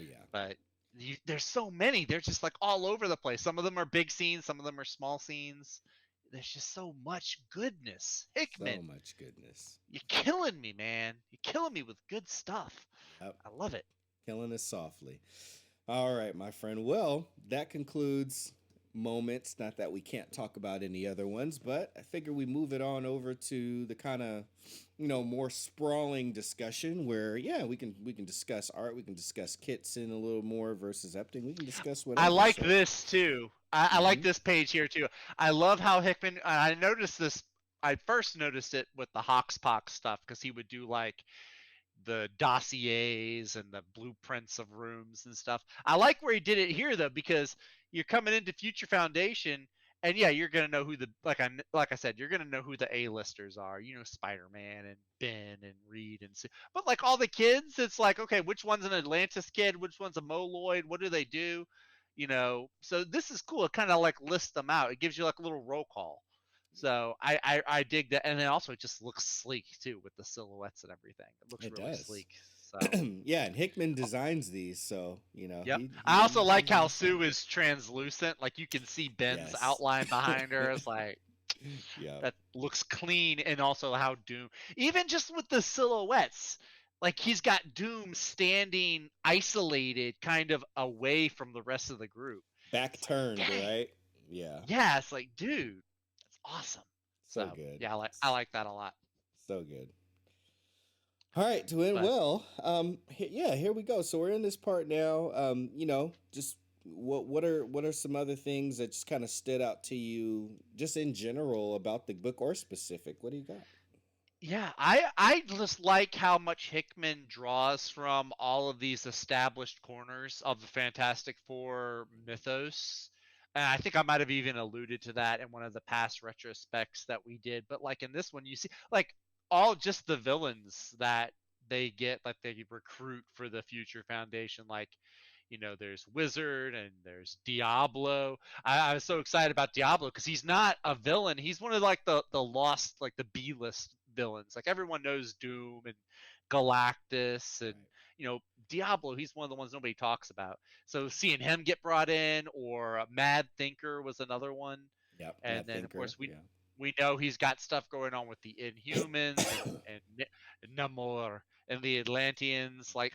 Oh, yeah, But there's so many. They're just like all over the place. Some of them are big scenes. Some of them are small scenes. There's just so much goodness. Hickman, so much goodness. you're killing me, man. You're killing me with good stuff. Yep, I love it. killing us softly. All right, my friend. Well, that concludes moments. Not that we can't talk about any other ones, but I figure we move it on over to the kind of, more sprawling discussion where, yeah, we can discuss art, we can discuss Kitson a little more versus Epting. We can discuss I whatever. like So, this too. I like hmm this page here too. I love how Hickman. I noticed this. I first noticed it with the Hoxpox stuff because he would do like the dossiers and the blueprints of rooms and stuff. I like where he did it here though because you're coming into Future Foundation and yeah, you're gonna know who the like I said, you're gonna know who the A-listers are. You know, Spider-Man and Ben and Reed and but like all the kids, it's like okay, which one's an Atlantis kid, which one's a Moloid, what do they do? You know, so this is cool. It kind of like lists them out. It gives you like a little roll call. So I dig that, and then also it just looks sleek too with the silhouettes and everything. It looks it really does. sleek. So Yeah, and Hickman designs these, so yep. he I also like he's how on point. Sue is translucent. Like you can see Ben's Yes. outline behind her. It's like Yeah. that looks clean, and also how Doom, even just with the silhouettes, like he's got Doom standing isolated, kind of away from the rest of the group. Back It's like, turned, dang, right? Yeah. yeah. It's like, dude, that's awesome. So So good. yeah, I like that a lot. So good. All right, Twin. But Well, yeah, here we go. So we're in this part now. Just what are some other things that just kind of stood out to you, just in general about the book or specific? What do you got? yeah, I just like how much Hickman draws from all of these established corners of the Fantastic Four mythos. And I think I might have even alluded to that in one of the past retrospects that we did. But like in this one, you see like all just the villains that they get, like they recruit for the Future Foundation, like there's Wizard and there's Diablo. I was so excited about Diablo because he's not a villain. He's one of like the lost, like the B list villains. Like everyone knows Doom and Galactus and Right. you know Diablo. He's one of the ones nobody talks about. So seeing him get brought in, or Mad Thinker was another one, Yep. and Mad then of Thinker. course we know he's got stuff going on with the Inhumans and Namor and the Atlanteans. Like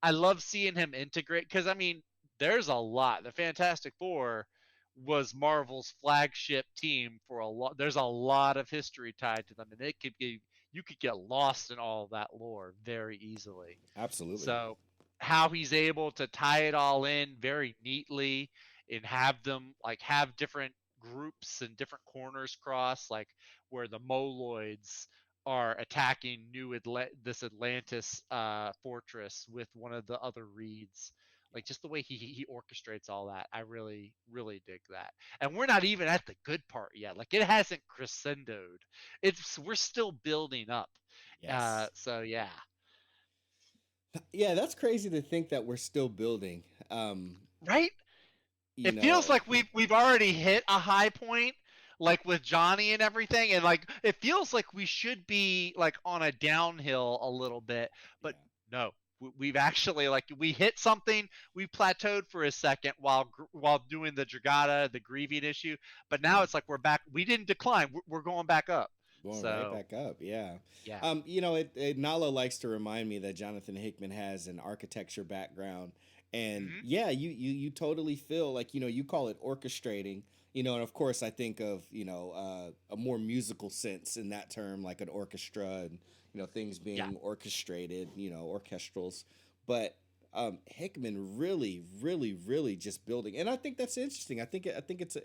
I love seeing him integrate because I mean there's a lot. The Fantastic Four was Marvel's flagship team for a lot. There's a lot of history tied to them, and it could be you could get lost in all of that lore very easily. Absolutely. So how he's able to tie it all in very neatly and have them like have different groups and different corners cross, like where the Moloids are attacking this Atlantis fortress with one of the other Reeds. Like just the way he orchestrates all that, I really dig that. And we're not even at the good part yet. Like it hasn't crescendoed. We're still building up. Yes. So yeah, Yeah, that's crazy to think that we're still building. Um, right. you It feels know, like we've already hit a high point, like with Johnny and everything, and like it feels like we should be like on a downhill a little bit, but yeah. no, we've actually like we hit something, we plateaued for a second while doing the Dragata, the grieving issue, but now Mhm. it's like we're back. We didn't decline. We're going back up. Going right So back up, yeah. yeah. Nala likes to remind me that Jonathan Hickman has an architecture background, and Hmm. yeah, you totally feel like you call it orchestrating, and of course I think of a more musical sense in that term, like an orchestra and things Yeah. being orchestrated, orchestrals, but Hickman really, really, really just building, and I think that's interesting. I think it's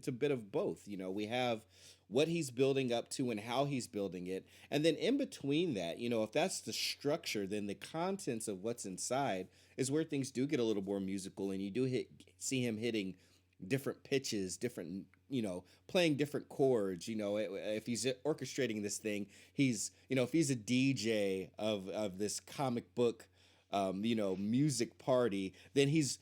a bit of both. We have what he's building up to and how he's building it. And then in between that, if that's the structure, then the contents of what's inside is where things do get a little more musical and you do see him hitting different pitches, different, playing different chords. If he's orchestrating this thing, if he's a DJ of this comic book music party, then he's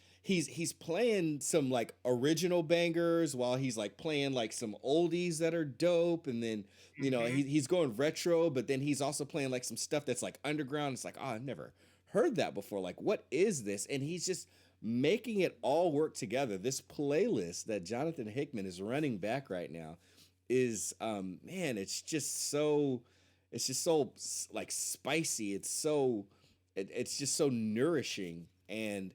playing some like original bangers while he's like playing like some oldies that are dope, and then Hmm. he's going retro, but then he's also playing like some stuff that's like underground. It's like, oh, I've never heard that before, like what is this? And he's just making it all work together. This playlist that Jonathan Hickman is running back right now is man, it's just so like spicy. It's just so nourishing. And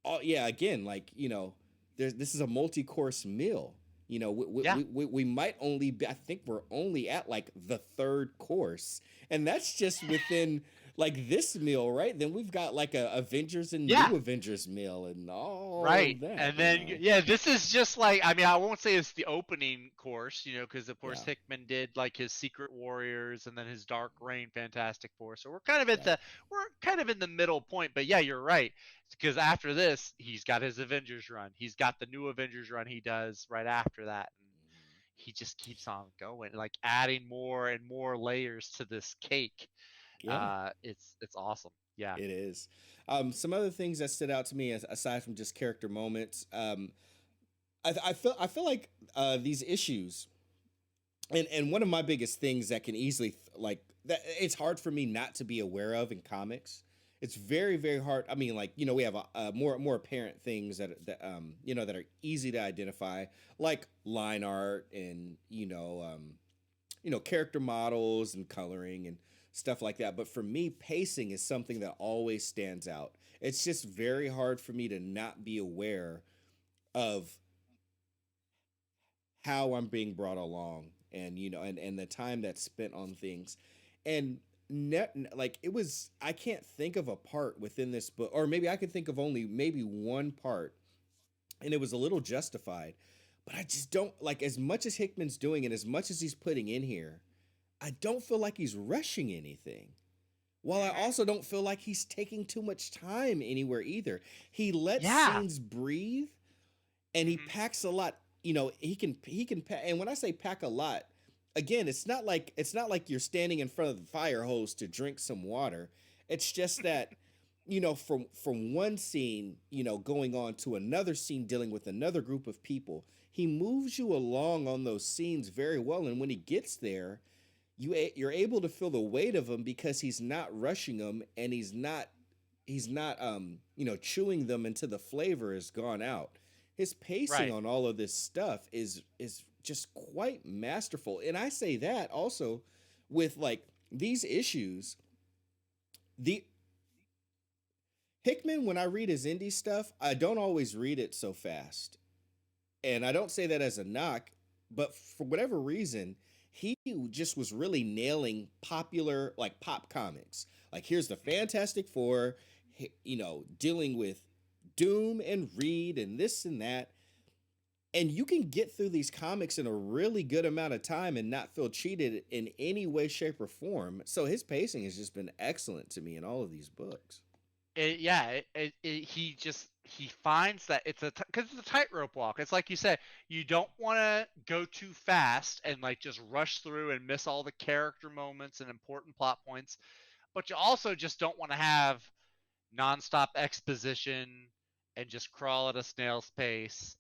oh yeah, again, like this is a multi-course meal. Yeah. We might only be, I think we're only at like the third course, and that's just within like this meal, right? Then we've got like a Avengers and Yeah. New Avengers meal and all Right. of that. And then yeah, this is just like, I mean, I won't say it's the opening course, because of course Yeah, Hickman did like his Secret Warriors and then his Dark Reign Fantastic Four. So we're kind of in the middle point, but yeah, you're right. Because after this, he's got his Avengers run. He's got the new Avengers run he does right after that. And he just keeps on going, like adding more and more layers to this cake. yeah. It's awesome. Yeah. It is. Some other things that stood out to me, aside from just character moments, I feel like these issues, and one of my biggest things that can easily like that it's hard for me not to be aware of in comics. It's very very hard. I mean, like we have more apparent things that are easy to identify, like line art and character models and coloring and stuff like that. But for me, pacing is something that always stands out. It's just very hard for me to not be aware of how I'm being brought along, and and the time that's spent on things. And like it was, I can't think of a part within this book, or maybe I could think of only maybe one part, and it was a little justified. But I just don't like, as much as Hickman's doing and as much as he's putting in here, I don't feel like he's rushing anything. While I Hmm. also don't feel like he's taking too much time anywhere either. He lets Yeah. scenes breathe, and he Hmm. packs a lot. He can pack, and when I say pack a lot, again, it's not like you're standing in front of the fire hose to drink some water. It's just that from one scene, going on to another scene dealing with another group of people, he moves you along on those scenes very well, and when he gets there, you're able to feel the weight of them because he's not rushing them, and he's not chewing them until the flavor is gone out. His pacing Right. on all of this stuff is just quite masterful. And I say that also with like these issues. The Hickman, when I read his indie stuff, I don't always read it so fast. And I don't say that as a knock, but for whatever reason, he just was really nailing popular, like pop comics. Like, here's the Hmm. Fantastic Four, dealing with Doom and Reed and this and that. And you can get through these comics in a really good amount of time and not feel cheated in any way, shape, or form. So his pacing has just been excellent to me in all of these books. Yeah, he finds that because it's a tightrope walk. It's like you said, you don't want to go too fast and like just rush through and miss all the character moments and important plot points, but you also just don't want to have nonstop exposition and just crawl at a snail's pace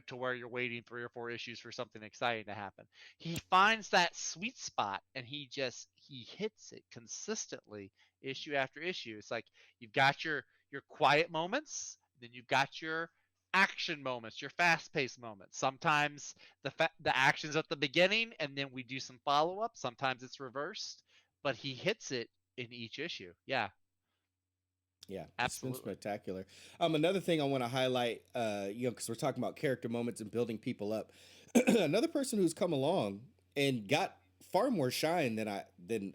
to where you're waiting 3 or 4 issues for something exciting to happen. He finds that sweet spot and he hits it consistently issue after issue. It's like you've got your quiet moments, then you've got your action moments, your fast-paced moments. Sometimes the action's at the beginning, and then we do some follow-up. Sometimes it's reversed, but he hits it in each issue. Yeah, Yeah, it's been absolutely. spectacular. Another thing I want to highlight, because we're talking about character moments and building people up. Another person who's come along and got far more shine than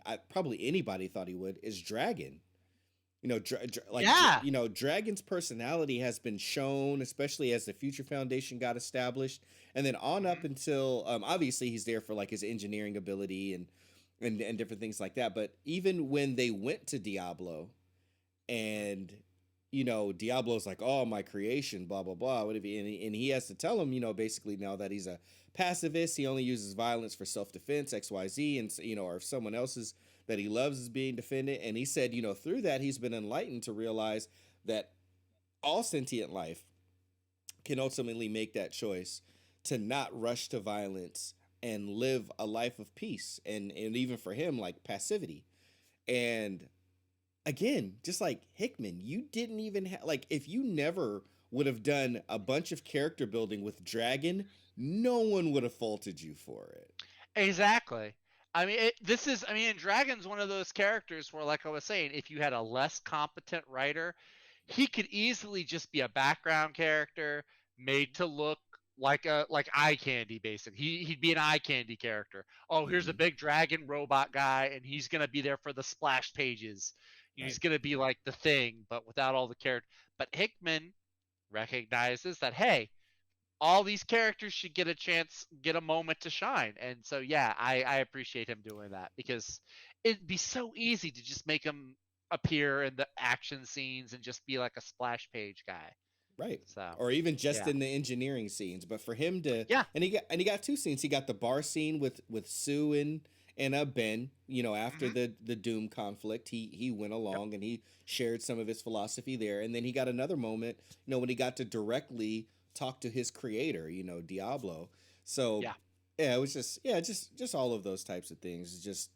I probably anybody thought he would is Dragon. Yeah. Dragon's personality has been shown, especially as the Future Foundation got established, and then on up Hmm. until obviously he's there for like his engineering ability and different things like that. But even when they went to Diablo Hmm. and Diablo's like, oh, my creation, blah blah blah, whatever, and he has to tell him, basically now that he's a pacifist, he only uses violence for self-defense, XYZ, and or if someone else's that he loves is being defended. And he said, through that he's been enlightened to realize that all sentient life can ultimately make that choice to not rush to violence and live a life of peace, and even for him, like passivity. And again, just like Hickman, you didn't even like, if you never would have done a bunch of character building with Dragon, no one would have faulted you for it. Exactly. I mean, this is. I mean, and Dragon's one of those characters where, like I was saying, if you had a less competent writer, he could easily just be a background character made to look like eye candy. Basically, he'd be an eye candy character. Oh, here's a Mm-hmm. big dragon robot guy, and he's gonna be there for the splash pages. Right. He's gonna be like the thing, but without all the character. But Hickman recognizes that, hey, all these characters should get a chance, get a moment to shine. And so, yeah, I appreciate him doing that, because it'd be so easy to just make him appear in the action scenes and just be like a splash page guy. Right. So, Or even just yeah, in the engineering scenes. But for him to, yeah, and he got two scenes. He got the bar scene with Sue and Ben, after hmm, the Doom conflict. He went yep, along and he shared some of his philosophy there. And then he got another moment, when he got to directly talk to his creator, Diablo. So yeah, yeah, it was just, yeah, just all of those types of things. Just,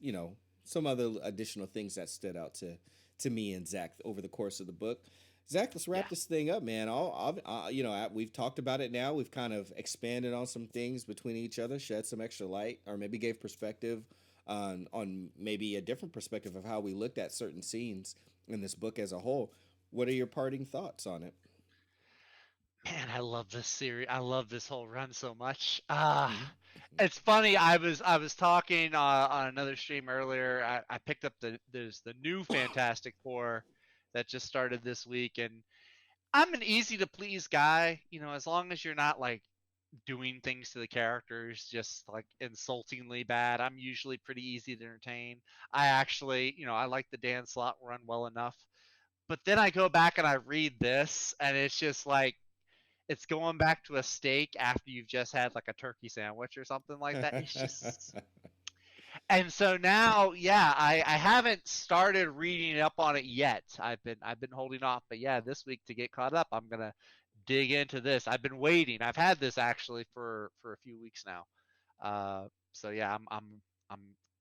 some other additional things that stood out to me and Zach over the course of the book. Zach, let's yeah. wrap this thing up, man. We've talked about it now. We've kind of expanded on some things between each other, shed some extra light, or maybe gave perspective on maybe a different perspective of how we looked at certain scenes in this book as a whole. What are your parting thoughts on it? Man, I love this series. I love this whole run so much. Mm-hmm. It's funny. I was talking on another stream earlier. I picked up there's the new Fantastic Four that just started this week, and I'm an easy to please guy, as long as you're not like doing things to the characters just like insultingly bad. I'm usually pretty easy to entertain. I actually, I like the Dan Slott run well enough. But then I go back and I read this, and it's just like it's going back to a steak after you've just had like a turkey sandwich or something like that. It's just, and so now, yeah, I haven't started reading up on it yet. I've been holding off, but yeah, this week to get caught up, I'm gonna dig into this. I've been waiting. I've had this actually for a few weeks now. So yeah, I'm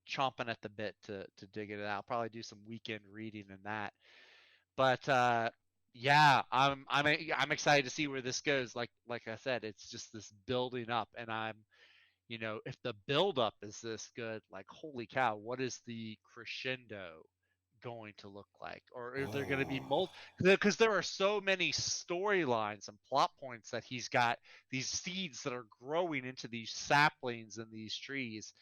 chomping at the bit to dig it out. I'll probably do some weekend reading in that. But yeah, I'm excited to see where this goes. Like I said, it's just this building up, and if the build up is this good, like holy cow, what is the crescendo going to look like? Or are there going to be Oh. multi? Because there are so many storylines and plot points that he's got, these seeds that are growing into these saplings and these trees,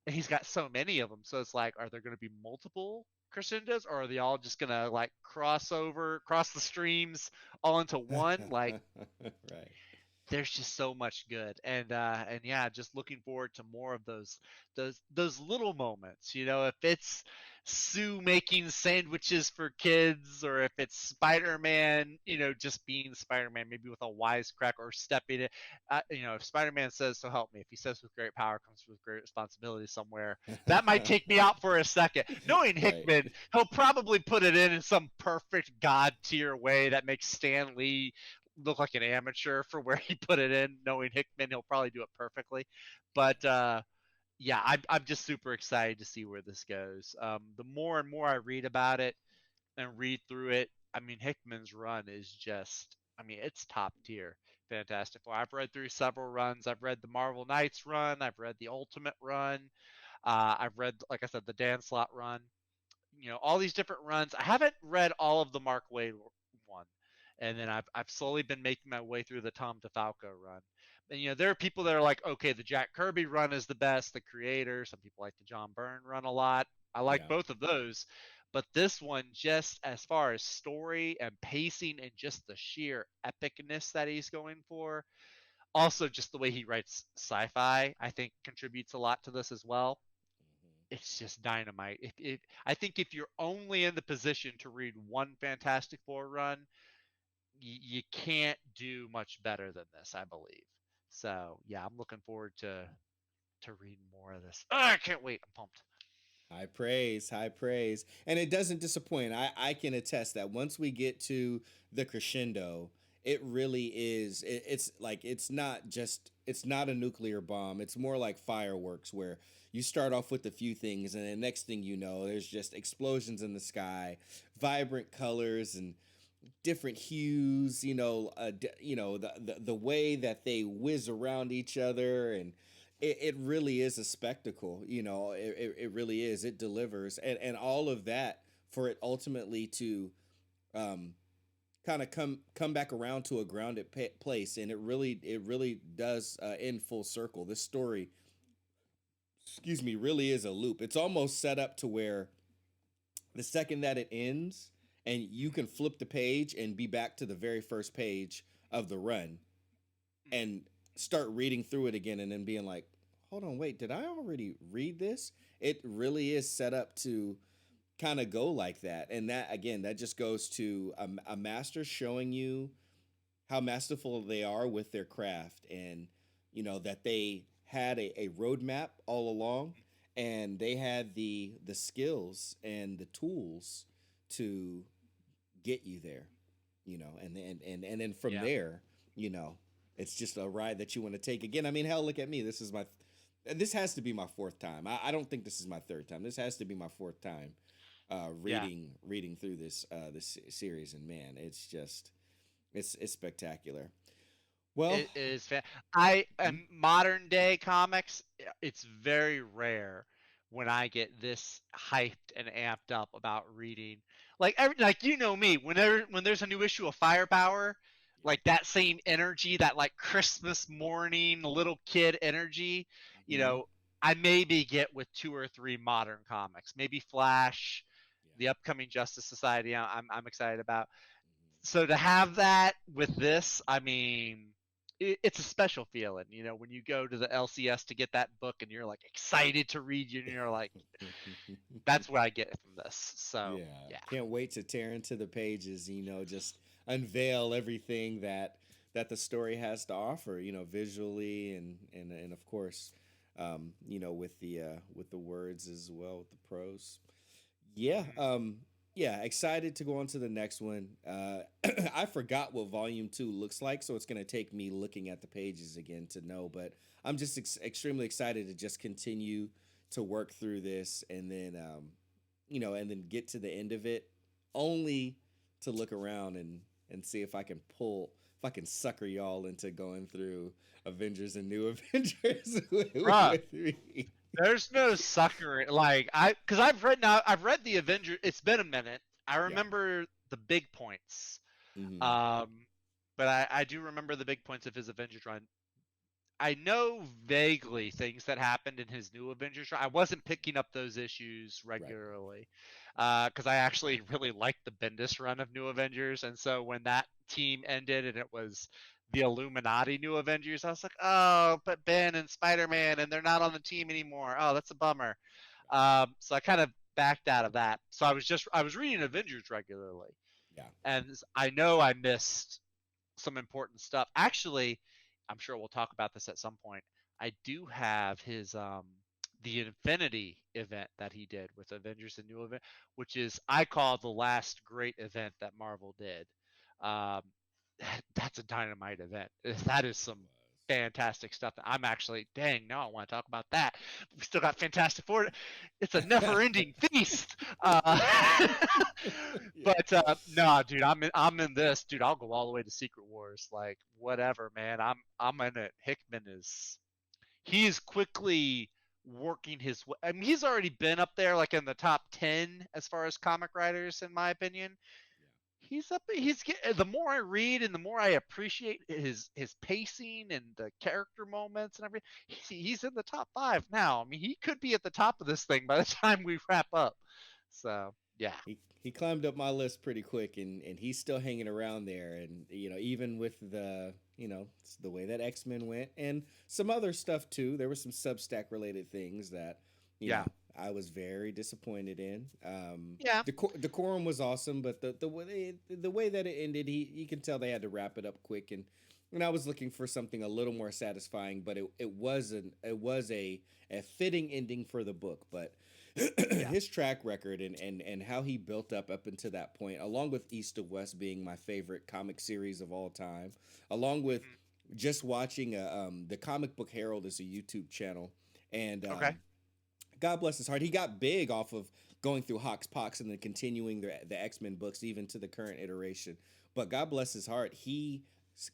and he's got so many of them. So it's like, are there going to be multiple crescendos, or are they all just going to like cross the streams all into one? Like, Right. there's just so much good, and yeah, just looking forward to more of those little moments. If it's Sue making sandwiches for kids, or if it's Spider-Man, just being Spider-Man, maybe with a wisecrack or stepping it. If Spider-Man says, "So help me," if he says, "With great power comes with great responsibility," somewhere that might take me out for a second. Knowing Right. Hickman, he'll probably put it in some perfect god tier way that makes Stan Lee look like an amateur for where he put it in. Knowing Hickman, he'll probably do it perfectly. But yeah, I'm just super excited to see where this goes. The more and more I read about it and read through it, I mean, Hickman's run is just I mean, it's top tier. Fantastic Four. I've read through several runs. I've read the Marvel Knights run. I've read the Ultimate run. I've read, like I said, the Dan Slott run. All these different runs. I haven't read all of the Mark Waid one, and then I've slowly been making my way through the Tom DeFalco run. And there are people that are like, okay, the Jack Kirby run is the best, the creator. Some people like the John Byrne run a lot. I like Yeah. both of those, but this one, just as far as story and pacing and just the sheer epicness that he's going for, also just the way he writes sci-fi, I think contributes a lot to this as well. Mhm. It's just dynamite. I think if you're only in the position to read one Fantastic Four run, you can't do much better than this, I believe. So yeah, I'm looking forward to reading more of this. I can't wait. I'm pumped. High praise, high praise. And it doesn't disappoint. I can attest that once we get to the crescendo, it really is. It's like, it's not a nuclear bomb. It's more like fireworks where you start off with a few things, and the next thing you know, there's just explosions in the sky, vibrant colors, and different hues, the way that they whiz around each other, and it really is a spectacle. It really is. It delivers, and all of that for it ultimately to um kind of come back around to a grounded place, and it really does end full circle. This story, excuse me, really is a loop. It's almost set up to where the second that it ends and you can flip the page and be back to the very first page of the run and start reading through it again, and then being like, hold on, wait, did I already read this? It really is set up to kind of go like that. And that, again, that just goes to a master showing you how masterful they are with their craft, and that they had a roadmap all along, and they had the skills and the tools to get you there, and then from Yeah, there, you know it's just a ride that you want to take again. I mean, hell, look at me. This has to be my fourth time. I don't think this is my third time. This has to be my fourth time yeah. reading through this series, and man, it's spectacular. Well, It is I am modern day comics. It's very rare when I get this hyped and amped up about reading. Like me, when there's a new issue of Firepower, yeah. like that same energy, that like Christmas morning little kid energy, you Hmm. know, I maybe get with two or three modern comics, maybe Flash, Yeah. the upcoming Justice Society. I'm excited about, Hmm. so to have that with this, I mean, it's a special feeling, when you go to the LCS to get that book and you're like excited to read you, and you're like, that's what I get from this. So Yeah, yeah. can't wait to tear into the pages. Just unveil everything that the story has to offer. Visually, and of course, with the words as well, with the prose. Yeah, Mhm. yeah, excited to go on to the next one. I forgot what volume 2 looks like, so it's going to take me looking at the pages again to know. But I'm just extremely excited to just continue to work through this, and then get to the end of it, only to look around and see if I can sucker y'all into going through Avengers and New Avengers Bruh, with me. there's no sucker because I've read the Avenger. It's been a minute. I Yeah. remember the big points. Hmm. Um, but I do remember the big points of his Avengers run. I know vaguely things that happened in his new Avengers run. I wasn't picking up those issues Right. regularly because I actually really liked the Bendis run of New Avengers, and so when that team ended and it was the Illuminati New Avengers, I was like, oh, but Ben and Spider Man, and they're not on the team anymore. Oh, that's a bummer. So I kind of backed out of that. So I was reading Avengers regularly, Yeah. and I know I missed some important stuff. Actually, I'm sure we'll talk about this at some point. I do have his the Infinity event that he did with Avengers: The New Event, which is I call the last great event that Marvel did. Um, that's a dynamite event. That is It some was. fantastic stuff. I'm actually, dang, now I want to talk about that. We still got Fantastic Four. It's a never-ending feast. Yeah. But nah, dude, I'm in this, dude. I'll go all the way to Secret Wars, like whatever, man. I'm in it. Hickman is he is quickly working his way. I mean, he's already been up there, like in the top 10 as far as comic writers, in my opinion. He's up. The more I read and the more I appreciate his pacing and the character moments and everything. He's in the top 5 now. I mean, he could be at the top of this thing by the time we wrap up. So yeah, He climbed up my list pretty quick, and he's still hanging around there. And even with the the way that X-Men went and some other stuff too, there was some Substack related things that you yeah, know I was very disappointed in. yeah. Decorum was awesome, but the way that it ended, you can tell they had to wrap it up quick, and I was looking for something a little more satisfying, but it was a fitting ending for the book. But Yeah. his track record and how he built up into that point, along with East of West being my favorite comic series of all time, along with Hmm. just watching the Comic Book Herald is a YouTube channel, and Okay. God bless his heart, he got big off of going through Hox Pox and then continuing the X Men books even to the current iteration. But God bless his heart, he's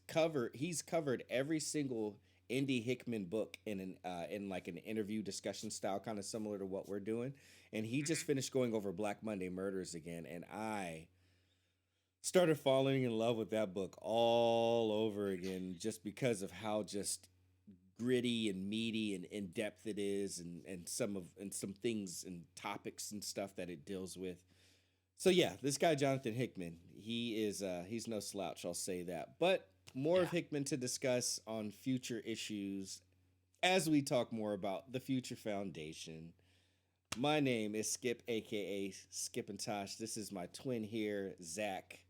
covered every single indie Hickman book in like an interview discussion style, kind of similar to what we're doing. And he just Hmm. finished going over Black Monday Murders again, and I started falling in love with that book all over again, just because of how just gritty and meaty and in depth it is, and some things and topics and stuff that it deals with. So yeah, this guy Jonathan Hickman, he's no slouch, I'll say that. But more of Yeah. Hickman to discuss on future issues as we talk more about the Future Foundation. My name is Skip, aka Skip and Tosh. This is my twin here, Zach,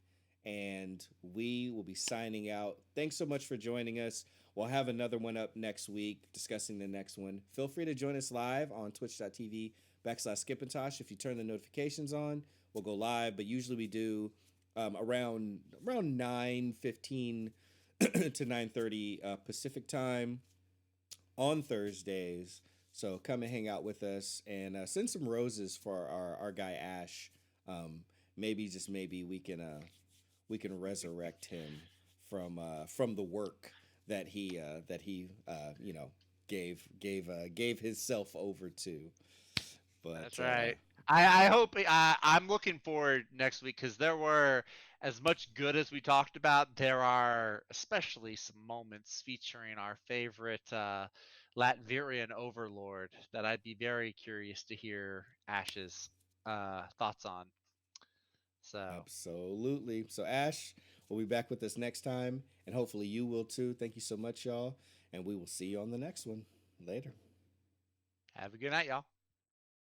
and we will be signing out. Thanks so much for joining us. We'll have another one up next week discussing the next one. Feel free to join us live on twitch.tv /Skip and Tosh. If you turn the notifications on, we'll go live, but usually we do around 9:15 to 9:30 Pacific time on Thursdays. So come and hang out with us and send some roses for our guy Ash. Um, maybe just maybe we can resurrect him from the work that he gave himself over to. But That's right. I hope I'm looking forward next week because there were as much good as we talked about. There are especially some moments featuring our favorite Latvian overlord that I'd be very curious to hear Ash's thoughts on. So absolutely. So Ash will be back with us next time, and hopefully you will too. Thank you so much, y'all, and we will see you on the next one. Later. have a good night, y'all.